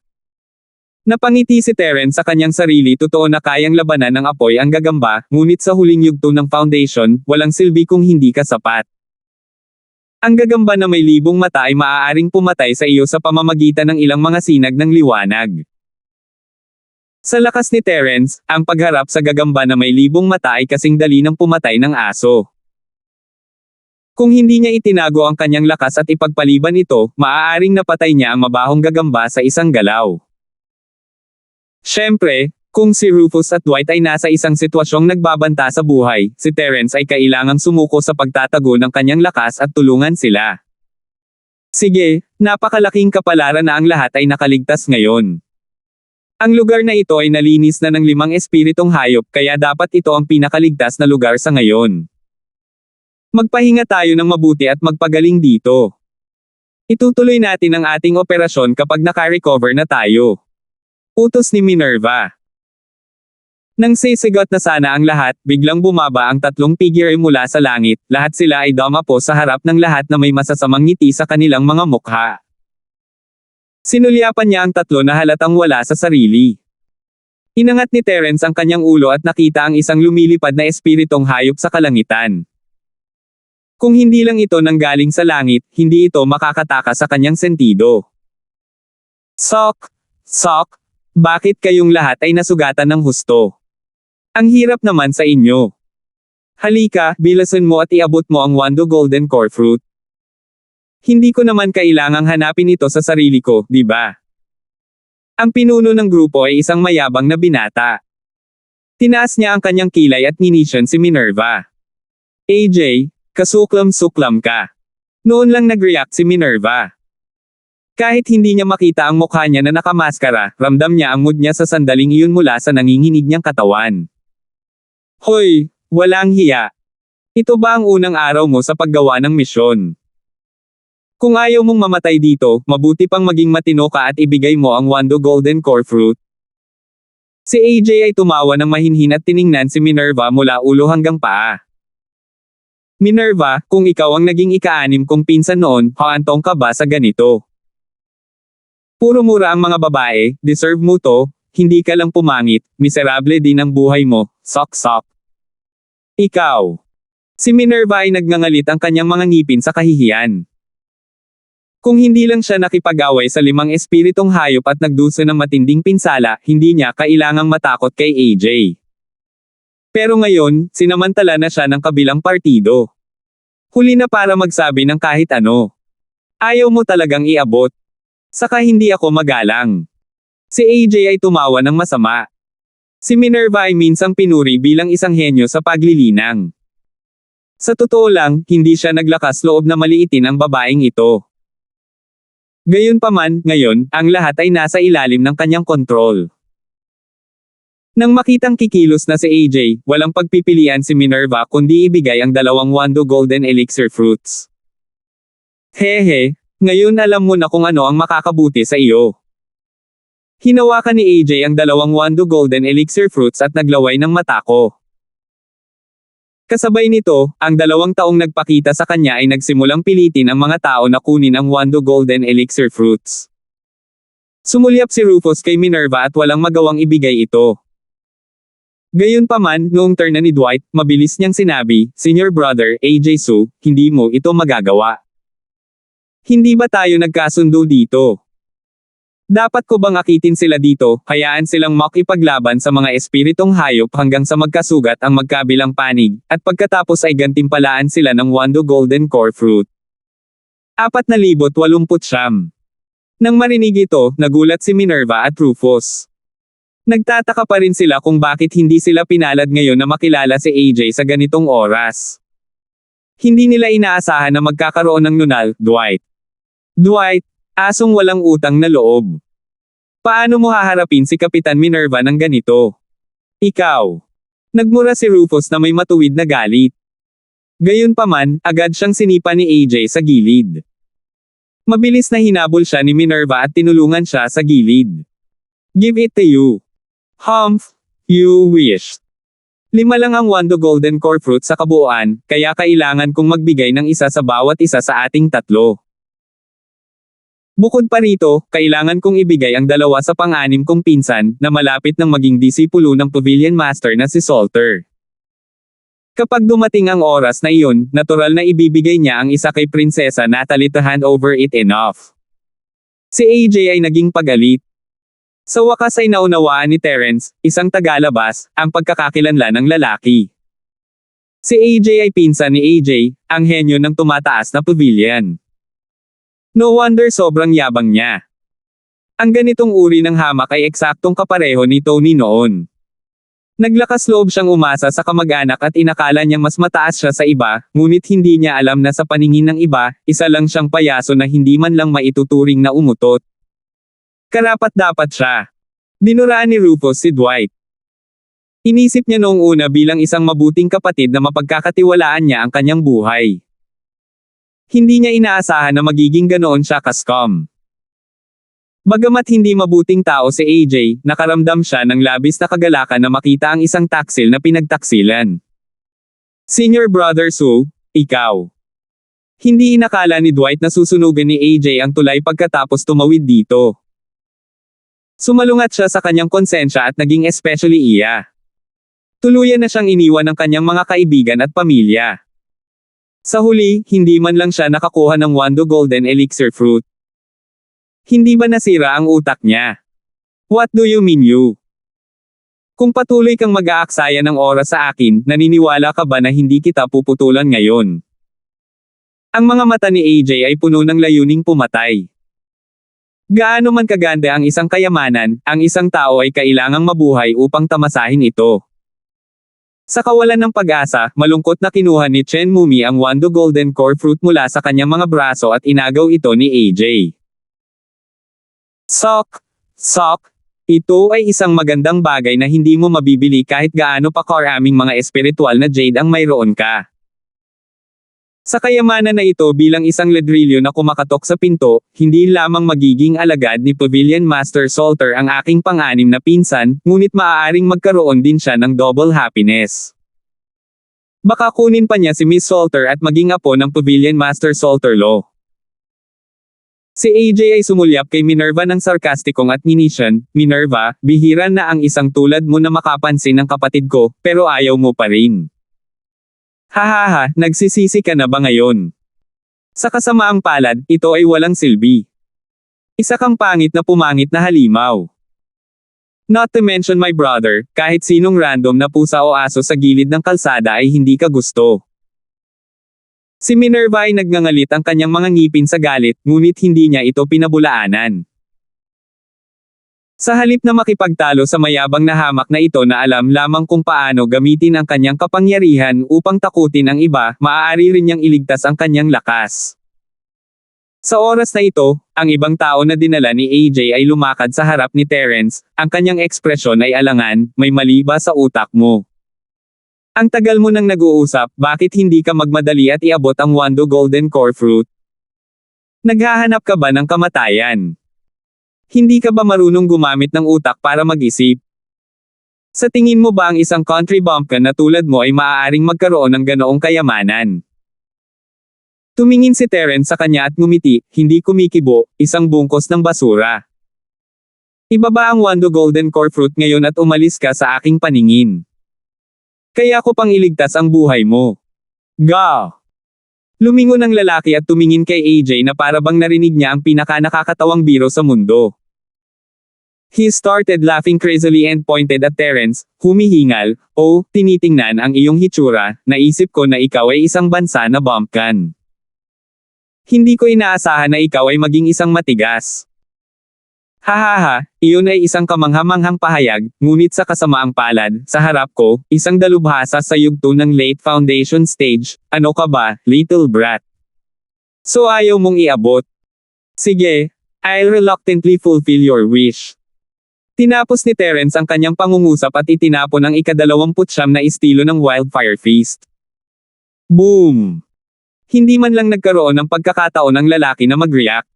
Napangiti si Terence sa kanyang sarili, totoo na kayang labanan ng apoy ang gagamba, ngunit sa huling yugto ng foundation, walang silbi kung hindi ka sapat. Ang gagamba na may libong mata ay maaaring pumatay sa iyo sa pamamagitan ng ilang mga sinag ng liwanag. Sa lakas ni Terence, ang pagharap sa gagamba na may libong mata ay kasing dali ng pumatay ng aso. Kung hindi niya itinago ang kanyang lakas at ipagpaliban ito, maaaring napatay niya ang mabahong gagamba sa isang galaw. Siyempre, kung si Rufus at Dwight ay nasa isang sitwasyong nagbabanta sa buhay, si Terence ay kailangang sumuko sa pagtatago ng kanyang lakas at tulungan sila. Sige, napakalaking kapalaran na ang lahat ay nakaligtas ngayon. Ang lugar na ito ay nalinis na ng 5 espiritong hayop, kaya dapat ito ang pinakaligtas na lugar sa ngayon. Magpahinga tayo ng mabuti at magpagaling dito. Itutuloy natin ang ating operasyon kapag naka-recover na tayo. Utos ni Minerva. Nang sisigot na sana ang lahat, biglang bumaba ang 3 figure mula sa langit, lahat sila ay dumapo sa harap ng lahat na may masasamang ngiti sa kanilang mga mukha. Sinulyapan niya ang 3 na halatang wala sa sarili. Inangat ni Terence ang kanyang ulo at nakita ang isang lumilipad na espiritong hayop sa kalangitan. Kung hindi lang ito nanggaling sa langit, hindi ito makakataka sa kanyang sentido. Sok! Sok! Bakit kayong lahat ay nasugatan ng husto? Ang hirap naman sa inyo. Halika, bilasan mo at iabot mo ang Wando Golden Core Fruit. Hindi ko naman kailangang hanapin ito sa sarili ko, di ba? Ang pinuno ng grupo ay isang mayabang na binata. Tinaas niya ang kanyang kilay at nginisyon si Minerva. AJ, kasuklam-suklam ka. Noon lang nag-react si Minerva. Kahit hindi niya makita ang mukha niya na nakamaskara, ramdam niya ang mood niya sa sandaling iyon mula sa nanginginig niyang katawan. Hoy, walang hiya. Ito ba ang unang araw mo sa paggawa ng misyon? Kung ayaw mong mamatay dito, mabuti pang maging matino ka at ibigay mo ang Wando Golden Core Fruit. Si AJ ay tumawa ng mahinhin at tiningnan si Minerva mula ulo hanggang paa. Minerva, kung ikaw ang naging ika-6 kong pinsan noon, haantong ka ba sa ganito? Puro mura ang mga babae, deserve mo to, hindi ka lang pumangit, miserable din ang buhay mo, sok-sok. Ikaw. Si Minerva ay nagngangalit ang kanyang mga ngipin sa kahihiyan. Kung hindi lang siya nakipag-away sa 5 espiritong hayop at nagdusa ng matinding pinsala, hindi niya kailangang matakot kay AJ. Pero ngayon, sinamantala na siya ng kabilang partido. Huli na para magsabi ng kahit ano. Ayaw mo talagang iabot. Saka hindi ako magalang. Si AJ ay tumawa ng masama. Si Minerva ay minsang pinuri bilang isang henyo sa paglilinang. Sa totoo lang, hindi siya naglakas loob na maliitin ang babaeng ito. Gayunpaman, ngayon, ang lahat ay nasa ilalim ng kanyang kontrol. Nang makitang kikilos na si AJ, walang pagpipilian si Minerva kundi ibigay ang 2 Wando Golden Elixir Fruits. Hehe, ngayon alam mo na kung ano ang makakabuti sa iyo. Hinawakan ni AJ ang 2 Wando Golden Elixir Fruits at naglaway ng mata ko. Kasabay nito, ang 2 taong nagpakita sa kanya ay nagsimulang pilitin ang mga tao na kunin ang Wando Golden Elixir Fruits. Sumulyap si Rufus kay Minerva at walang magawang ibigay ito. Gayunpaman, noong turn na ni Dwight, mabilis niyang sinabi, "Senior brother, AJ Su, hindi mo ito magagawa. Hindi ba tayo nagkasundo dito? Dapat ko bang akitin sila dito, hayaan silang makipaglaban sa mga espiritong hayop hanggang sa magkasugat ang magkabilang panig, at pagkatapos ay gantimpalaan sila ng Wando Golden Core Fruit?" 4,089. Nang marinig ito, nagulat si Minerva at Rufus. Nagtataka pa rin sila kung bakit hindi sila pinalad ngayon na makilala si AJ sa ganitong oras. Hindi nila inaasahan na magkakaroon ng nunal, Dwight. Dwight, asong walang utang na loob. Paano mo haharapin si Kapitan Minerva ng ganito? Ikaw. Nagmura si Rufus na may matuwid na galit. Gayunpaman, agad siyang sinipa ni AJ sa gilid. Mabilis na hinabol siya ni Minerva at tinulungan siya sa gilid. Give it to you. Humph, you wish. 5 lang ang Wando Golden Core Fruit sa kabuuan, kaya kailangan kong magbigay ng isa sa bawat isa sa ating 3. Bukod pa rito, kailangan kong ibigay ang 2 sa pang-6 kong pinsan, na malapit nang maging disipulo ng Pavilion Master na si Salter. Kapag dumating ang oras na iyon, natural na ibibigay niya ang isa kay Prinsesa Natalie to hand over it enough. Si AJ ay naging pagalit. Sa wakas ay naunawaan ni Terence, isang tagalabas, ang pagkakakilanlan ng lalaki. Si AJ ay pinsan ni AJ, ang henyo ng tumataas na pavilion. No wonder sobrang yabang niya. Ang ganitong uri ng hamak ay eksaktong kapareho ni Tony noon. Naglakas loob siyang umasa sa kamag-anak at inakala niyang mas mataas siya sa iba, ngunit hindi niya alam na sa paningin ng iba, isa lang siyang payaso na hindi man lang maituturing na umutot. Karapat-dapat siya. Dinuraan ni Rufus si Dwight. Inisip niya noong una bilang isang mabuting kapatid na mapagkakatiwalaan niya ang kanyang buhay. Hindi niya inaasahan na magiging ganoon siya ka-scum. Bagamat hindi mabuting tao si AJ, nakaramdam siya ng labis na kagalakan na makita ang isang taksil na pinagtaksilan. Senior Brother Su, ikaw. Hindi inakala ni Dwight na susunugan ni AJ ang tulay pagkatapos tumawid dito. Sumalungat siya sa kanyang konsensya at naging especially iya. Tuluyan na siyang iniwan ng kanyang mga kaibigan at pamilya. Sa huli, hindi man lang siya nakakuha ng Wando Golden Elixir Fruit. Hindi ba nasira ang utak niya? What do you mean you? Kung patuloy kang mag-aaksaya ng oras sa akin, naniniwala ka ba na hindi kita puputulan ngayon? Ang mga mata ni AJ ay puno ng layuning pumatay. Gaano man kaganda ang isang kayamanan, ang isang tao ay kailangang mabuhay upang tamasahin ito. Sa kawalan ng pag-asa, malungkot na kinuha ni Chen Mumi ang Wando Golden Core Fruit mula sa kanyang mga braso at inagaw ito ni AJ. Sok! Sok! Ito ay isang magandang bagay na hindi mo mabibili kahit gaano pa karaming mga espiritual na jade ang mayroon ka. Sa kayamanan na ito bilang isang ladrilyo na kumakatok sa pinto, hindi lamang magiging alagad ni Pavilion Master Salter ang aking pang-anim na pinsan, ngunit maaaring magkaroon din siya ng double happiness. Baka kunin pa niya si Miss Salter at maging apo ng Pavilion Master Salter Law. Si AJ ay sumulyap kay Minerva ng sarkastikong at nginisyan, "Minerva, bihira na ang isang tulad mo na makapansin ng kapatid ko, pero ayaw mo pa rin. Hahaha, nagsisisi ka na ba ngayon? Sa kasamaang palad, ito ay walang silbi. Isa kang pangit na pumangit na halimaw. Not to mention my brother, kahit sinong random na pusa o aso sa gilid ng kalsada ay hindi ka gusto." Si Minerva ay nagngangalit ang kanyang mga ngipin sa galit, ngunit hindi niya ito pinabulaanan. Sa halip na makipagtalo sa mayabang na hamak na ito na alam lamang kung paano gamitin ang kanyang kapangyarihan upang takutin ang iba, maaari rin niyang iligtas ang kanyang lakas. Sa oras na ito, ang ibang tao na dinala ni AJ ay lumakad sa harap ni Terence, ang kanyang ekspresyon ay alangan, "May mali ba sa utak mo? Ang tagal mo nang nag-uusap, bakit hindi ka magmadali at iabot ang Wando Golden Core Fruit? Naghahanap ka ba ng kamatayan? Hindi ka ba marunong gumamit ng utak para mag-isip? Sa tingin mo ba ang isang country bumpkin na tulad mo ay maaaring magkaroon ng ganoong kayamanan?" Tumingin si Terence sa kanya at ngumiti, hindi kumikibo, isang bungkos ng basura. "Ibaba ang Wando Golden Core Fruit ngayon at umalis ka sa aking paningin. Kaya ko pang iligtas ang buhay mo." "Ga!" Lumingon ang lalaki at tumingin kay AJ na para bang narinig niya ang pinaka-nakakatawang biro sa mundo. He started laughing crazily and pointed at Terence, humihingal, "Oh, tinitingnan ang iyong hitsura, naisip ko na ikaw ay isang bansa na bumpkin. Hindi ko inaasahan na ikaw ay maging isang matigas. Hahaha, iyon ay isang kamanghamanghang pahayag, ngunit sa kasamaang palad, sa harap ko, isang dalubhasa sa yugto ng late foundation stage, ano ka ba, little brat? So ayaw mong iabot? Sige, I'll reluctantly fulfill your wish." Tinapos ni Terence ang kanyang pangungusap at itinapon ang ika-29 na estilo ng Wildfire Feast. Boom! Hindi man lang nagkaroon ng pagkakataon ang lalaki na mag-react.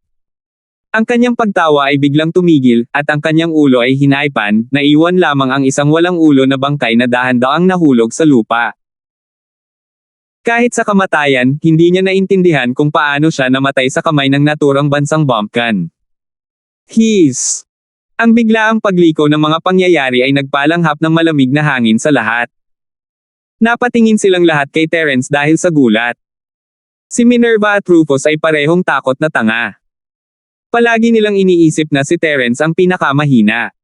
Ang kanyang pagtawa ay biglang tumigil, at ang kanyang ulo ay hinaypan, naiwan lamang ang isang walang ulo na bangkay na dahan-daang nahulog sa lupa. Kahit sa kamatayan, hindi niya naintindihan kung paano siya namatay sa kamay ng naturang bansang bumpkin. Hiss! Ang biglaang pagliko ng mga pangyayari ay nagpalanghap ng malamig na hangin sa lahat. Napatingin silang lahat kay Terence dahil sa gulat. Si Minerva at Rufus ay parehong takot na tanga. Palagi nilang iniisip na si Terence ang pinakamahina.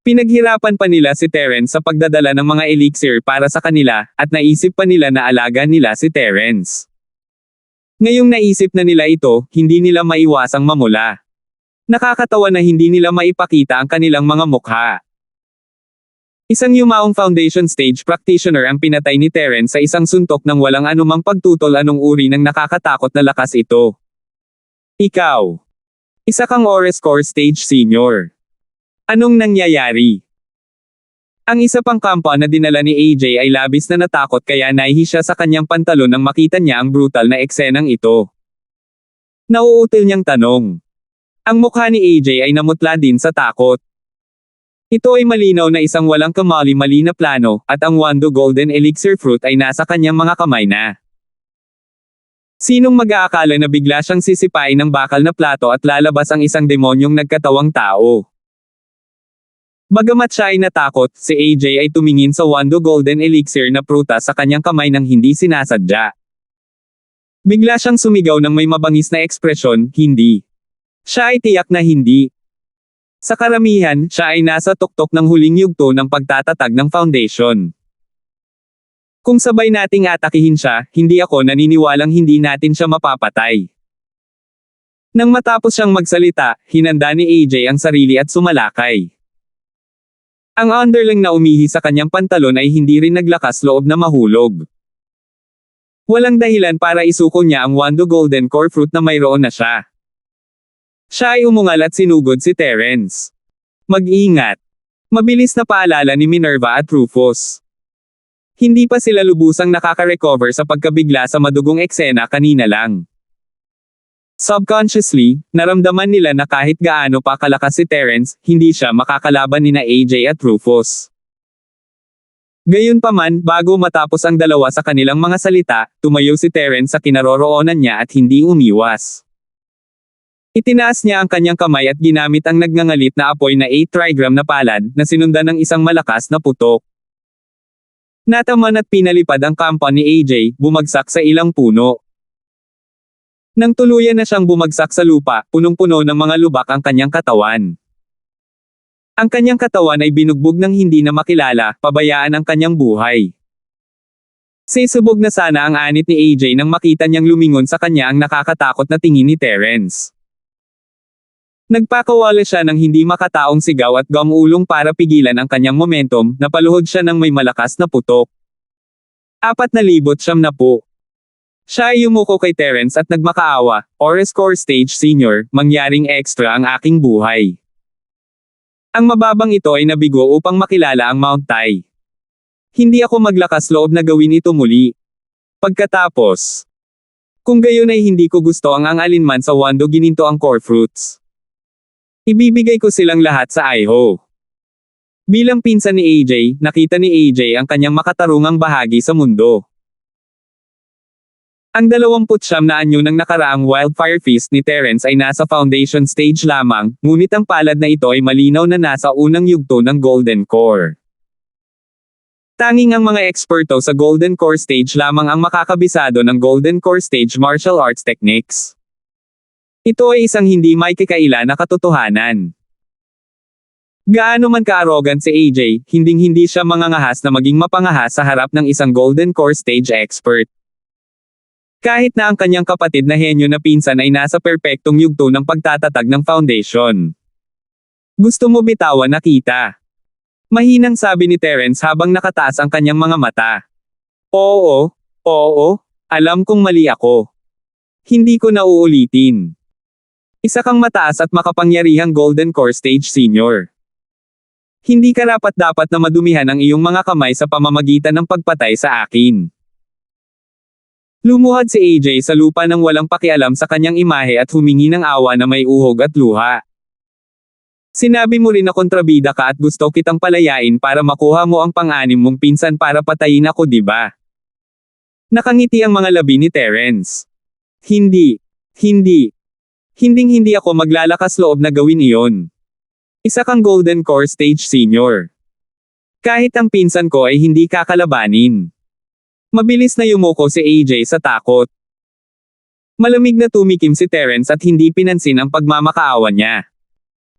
Pinaghirapan pa nila si Terence sa pagdadala ng mga elixir para sa kanila, at naisip pa nila na alaga nila si Terence. Ngayong naisip na nila ito, hindi nila maiwasang mamula. Nakakatawa na hindi nila maipakita ang kanilang mga mukha. Isang yumaong foundation stage practitioner ang pinatay ni Terence sa isang suntok ng walang anumang pagtutol anong uri ng nakakatakot na lakas ito. Ikaw. Isa kang Ores Core Stage Senior. Anong nangyayari? Ang isa pang kampa na dinala ni AJ ay labis na natakot kaya naihi siya sa kanyang pantalon nang makita niya ang brutal na eksenang ito. Nauutil niyang tanong. Ang mukha ni AJ ay namutla din sa takot. Ito ay malinaw na isang walang kamali-mali na plano, at ang Wando Golden Elixir Fruit ay nasa kanyang mga kamay na. Sinong mag-aakala na bigla siyang sisipain ng bakal na plato at lalabas ang isang demonyong nagkatawang tao? Bagamat siya ay natakot, si AJ ay tumingin sa Wando Golden Elixir na prutas sa kanyang kamay nang hindi sinasadya. Bigla siyang sumigaw ng may mabangis na ekspresyon, hindi. Siya ay tiyak na hindi. Sa karamihan, siya ay nasa tuktok ng huling yugto ng pagtatatag ng foundation. Kung sabay nating atakihin siya, hindi ako naniniwalang hindi natin siya mapapatay. Nang matapos siyang magsalita, hinanda ni AJ ang sarili at sumalakay. Ang underling na umihi sa kanyang pantalon ay hindi rin naglakas loob na mahulog. Walang dahilan para isuko niya ang Wando Golden Core Fruit na mayroon na siya. Siya ay umungal at sinugod si Terence. Mag-ingat. Mabilis na paalala ni Minerva at Rufus. Hindi pa sila lubusang nakaka-recover sa pagkabigla sa madugong eksena kanina lang. Subconsciously, naramdaman nila na kahit gaano pa kalakas si Terence, hindi siya makakalaban nina AJ at Rufus. Gayunpaman, bago matapos ang dalawa sa kanilang mga salita, tumayo si Terence sa kinaroroonan niya at hindi umiwas. Itinaas niya ang kanyang kamay at ginamit ang nagngangalit na apoy na 8 trigram na palad, na sinundan ng isang malakas na putok. Nataman at pinalipad ang kampa ni AJ, bumagsak sa ilang puno. Nang tuluyan na siyang bumagsak sa lupa, punong-puno ng mga lubak ang kanyang katawan. Ang kanyang katawan ay binugbog ng hindi na makilala, pabayaan ang kanyang buhay. Sisubog na sana ang anit ni AJ nang makita niyang lumingon sa kanya ang nakakatakot na tingin ni Terence. Nagpakawala siya ng hindi makataong sigaw at gumulong para pigilan ang kanyang momentum, napaluhod siya ng may malakas na putok. 4,900 po. Siya ay yumuko kay Terence at nagmakaawa, Ores Core Stage Senior, mangyaring extra ang aking buhay. Ang mababang ito ay nabigo upang makilala ang Mount Tai. Hindi ako maglakas loob na gawin ito muli. Pagkatapos, kung gayon ay hindi ko gusto ang alinman sa Wando gininto ang core fruits. Ibibigay ko silang lahat sa Iho. Bilang pinsan ni AJ, nakita ni AJ ang kanyang makatarungang bahagi sa mundo. Ang 29 na anyo ng nakaraang wildfire feast ni Terence ay nasa foundation stage lamang, ngunit ang palad na ito ay malinaw na nasa unang yugto ng Golden Core. Tanging ang mga eksperto sa Golden Core stage lamang ang makakabisado ng Golden Core stage martial arts techniques. Ito ay isang hindi may kakaila na katotohanan. Gaano man ka-arrogant si AJ, hinding-hindi siya mangangahas na maging mapangahas sa harap ng isang Golden Core stage expert. Kahit na ang kanyang kapatid na henyo na pinsan ay nasa perpektong yugto ng pagtatatag ng foundation. Gusto mo bitawan na kita? Mahinang sabi ni Terence habang nakataas ang kanyang mga mata. Oo, alam kong mali ako. Hindi ko na uulitin. Isa kang mataas at makapangyarihang Golden Core Stage Senior. Hindi karapat-dapat na madumihan ang iyong mga kamay sa pamamagitan ng pagpatay sa akin. Lumuhad si AJ sa lupa nang walang pakialam sa kanyang imahe at humingi ng awa na may uhog at luha. Sinabi mo rin na kontrabida ka at gusto kitang palayain para makuha mo ang pang-anim mong pinsan para patayin ako, di ba? Nakangiti ang mga labi ni Terence. Hinding-hindi ako maglalakas loob na gawin iyon. Isa kang Golden Core Stage Senior. Kahit ang pinsan ko ay hindi kakalabanin. Mabilis na yumuko si AJ sa takot. Malamig na tumikim si Terence at hindi pinansin ang pagmamakaawa niya.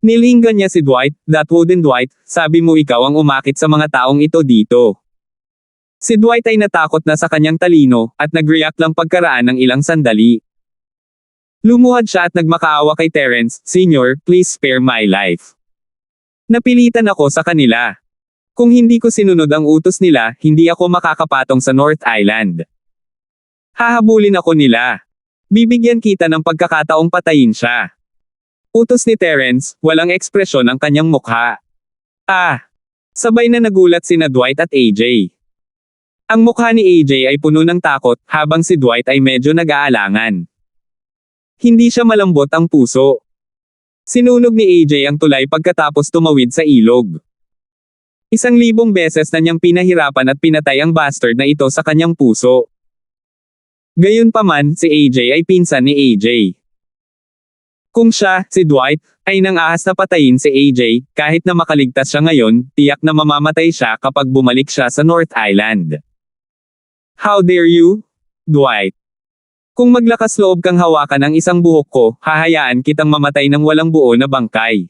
Nilinggan niya si Dwight, that wooden Dwight, sabi mo ikaw ang umakit sa mga taong ito dito. Si Dwight ay natakot na sa kanyang talino, at nag-react lang pagkaraan ng ilang sandali. Lumuhad siya at nagmakaawa kay Terence, Senior, please spare my life. Napilitan ako sa kanila. Kung hindi ko sinunod ang utos nila, hindi ako makakapatong sa North Island. Hahabulin ako nila. Bibigyan kita ng pagkakataong patayin siya. Utos ni Terence, walang ekspresyon ang kanyang mukha. Sabay na nagulat sina Dwight at AJ. Ang mukha ni AJ ay puno ng takot, habang si Dwight ay medyo nag-aalangan. Hindi siya malambot ang puso. Sinunog ni AJ ang tulay pagkatapos tumawid sa ilog. 1,000 beses na niyang pinahirapan at pinatay ang bastard na ito sa kanyang puso. Gayunpaman, si AJ ay pinsan ni AJ. Kung siya, si Dwight, ay nang-ahas na patayin si AJ, kahit na makaligtas siya ngayon, tiyak na mamamatay siya kapag bumalik siya sa North Island. How dare you, Dwight? Kung maglakas loob kang hawakan ang isang buhok ko, hahayaan kitang mamatay ng walang buo na bangkay.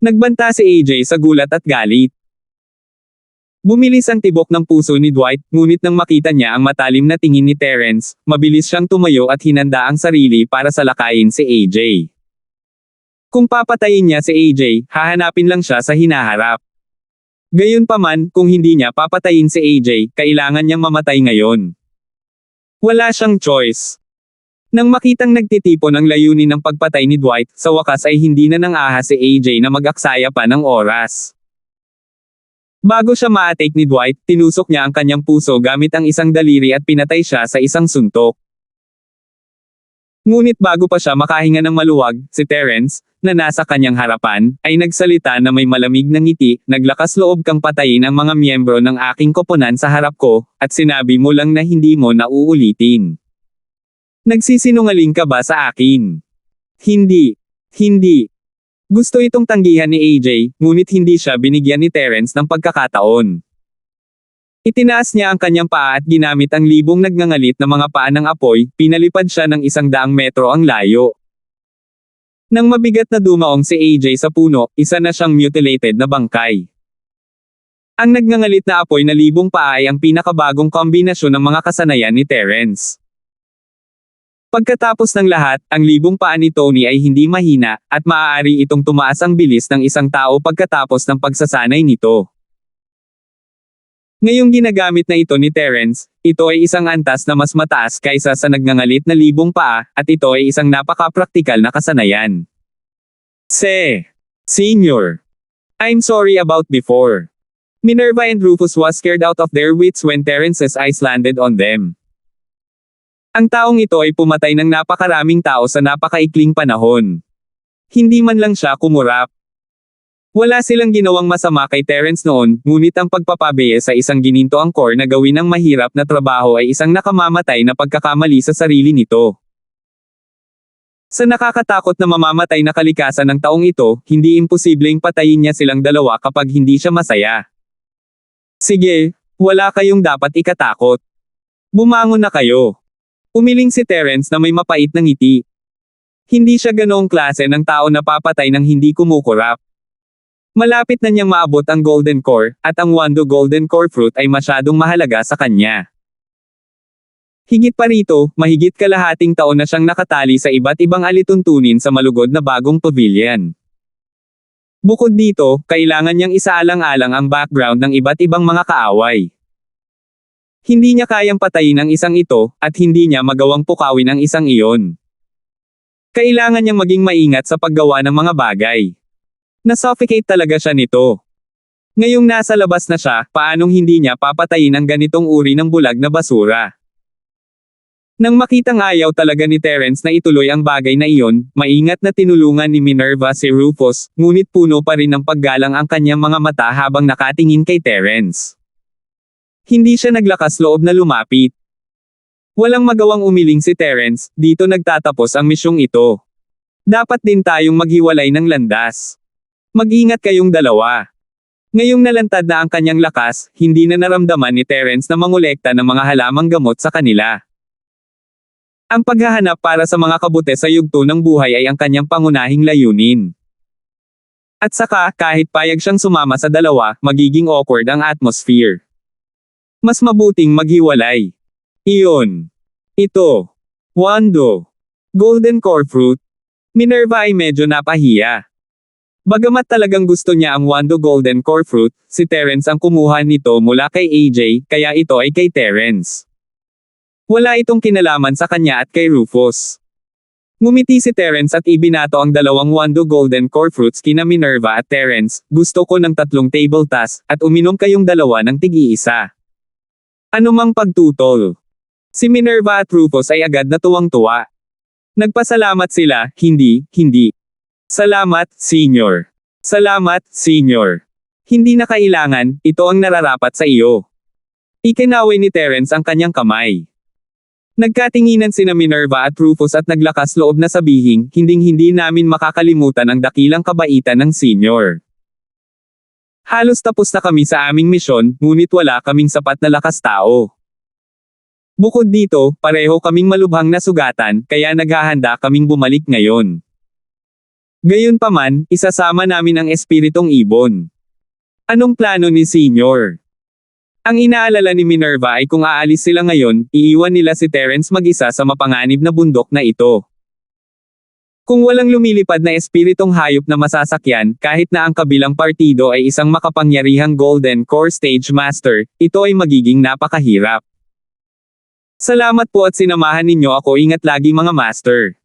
Nagbanta si AJ sa gulat at galit. Bumilis ang tibok ng puso ni Dwight, ngunit nang makita niya ang matalim na tingin ni Terence, mabilis siyang tumayo at hinanda ang sarili para salakayin si AJ. Kung papatayin niya si AJ, hahanapin lang siya sa hinaharap. Gayunpaman, kung hindi niya papatayin si AJ, kailangan niyang mamatay ngayon. Wala siyang choice. Nang makitang nagtitipon ang layunin ng pagpatay ni Dwight, sa wakas ay hindi na nang-ahas si AJ na mag-aksaya pa ng oras. Bago siya ma-atake ni Dwight, tinusok niya ang kanyang puso gamit ang isang daliri at pinatay siya sa isang suntok. Ngunit bago pa siya makahinga ng maluwag, si Terence, na nasa kanyang harapan, ay nagsalita na may malamig na ngiti, "Naglakas loob kang patayin ang mga miyembro ng aking koponan sa harap ko, at sinabi mo lang na hindi mo na uulitin. Nagsisinungaling ka ba sa akin?" Hindi. Hindi. Gusto itong tanggihan ni AJ, ngunit hindi siya binigyan ni Terence ng pagkakataon. Itinaas niya ang kanyang paa at ginamit ang libong nagngangalit na mga paa ng apoy, pinalipad siya ng 100 metro ang layo. Nang mabigat na dumaong si AJ sa puno, isa na siyang mutilated na bangkay. Ang nagngangalit na apoy na libong paa ay ang pinakabagong kombinasyon ng mga kasanayan ni Terence. Pagkatapos ng lahat, ang libong paa ni Tony ay hindi mahina, at maaari itong tumaas ang bilis ng isang tao pagkatapos ng pagsasanay nito. Ngayong ginagamit na ito ni Terence, ito ay isang antas na mas mataas kaysa sa nagngangalit na libong paa, at ito ay isang napaka-praktikal na kasanayan. Senior. I'm sorry about before. Minerva and Rufus was scared out of their wits when Terence's eyes landed on them. Ang taong ito ay pumatay ng napakaraming tao sa napakaikling panahon. Hindi man lang siya kumurap. Wala silang ginawang masama kay Terence noon, ngunit ang pagpapabiye sa isang ginintoang core na gawin ang mahirap na trabaho ay isang nakamamatay na pagkakamali sa sarili nito. Sa nakakatakot na mamamatay na kalikasan ng taong ito, hindi imposibleng patayin niya silang dalawa kapag hindi siya masaya. Sige, wala kayong dapat ikatakot. Bumangon na kayo. Umiling si Terence na may mapait na ngiti. Hindi siya ganoong klase ng tao na papatay ng hindi kumukurap. Malapit na niyang maabot ang Golden Core, at ang Wando Golden Core Fruit ay masyadong mahalaga sa kanya. Higit pa rito, mahigit kalahating taon na siyang nakatali sa iba't ibang alituntunin sa malugod na bagong pavilion. Bukod dito, kailangan niyang isaalang-alang ang background ng iba't ibang mga kaaway. Hindi niya kayang patayin ang isang ito, at hindi niya magawang pukawin ang isang iyon. Kailangan niyang maging maingat sa paggawa ng mga bagay. Na-suffocate talaga siya nito. Ngayong nasa labas na siya, paanong hindi niya papatayin ang ganitong uri ng bulag na basura? Nang makitang ayaw talaga ni Terence na ituloy ang bagay na iyon, maingat na tinulungan ni Minerva si Rufus, ngunit puno pa rin ng paggalang ang kanyang mga mata habang nakatingin kay Terence. Hindi siya naglakas loob na lumapit. Walang magawang umiling si Terence, dito nagtatapos ang misyong ito. Dapat din tayong maghiwalay ng landas. Mag-ingat kayong dalawa. Ngayong nalantad na ang kanyang lakas, hindi na naramdaman ni Terence na mangolekta ng mga halamang gamot sa kanila. Ang paghahanap para sa mga kabute sa yugto ng buhay ay ang kanyang pangunahing layunin. At saka, kahit payag siyang sumama sa dalawa, magiging awkward ang atmosphere. Mas mabuting maghiwalay. Iyon. Ito. Wando. Golden Core Fruit. Minerva ay medyo napahiya. Bagamat talagang gusto niya ang Wando Golden Core Fruit, si Terence ang kumuha nito mula kay AJ, kaya ito ay kay Terence. Wala itong kinalaman sa kanya at kay Rufus. Ngumiti si Terence at ibinato ang dalawang Wando Golden Core Fruits kina Minerva at Terence. Gusto ko ng 3 table tas, at uminom kayong dalawa ng tig-iisa. Anumang pagtutol. Si Minerva at Rufus ay agad na tuwang-tuwa. Nagpasalamat sila, hindi. Salamat, Senior. Salamat, Senior. Hindi na kailangan, ito ang nararapat sa iyo. Ikinaway ni Terence ang kanyang kamay. Nagkatinginan sina Minerva at Rufus at naglakas loob na sabihin, hinding-hindi namin makakalimutan ang dakilang kabaitan ng Senior. Halos tapos na kami sa aming misyon, ngunit wala kaming sapat na lakas tao. Bukod dito, pareho kaming malubhang nasugatan, kaya naghahanda kaming bumalik ngayon. Gayunpaman, isasama namin ang espiritong ibon. Anong plano ni Senior? Ang inaalala ni Minerva ay kung aalis sila ngayon, iiwan nila si Terence mag-isa sa mapanganib na bundok na ito. Kung walang lumilipad na espiritong hayop na masasakyan, kahit na ang kabilang partido ay isang makapangyarihang Golden Core Stage Master, ito ay magiging napakahirap. Salamat po at sinamahan ninyo ako, ingat lagi mga Master.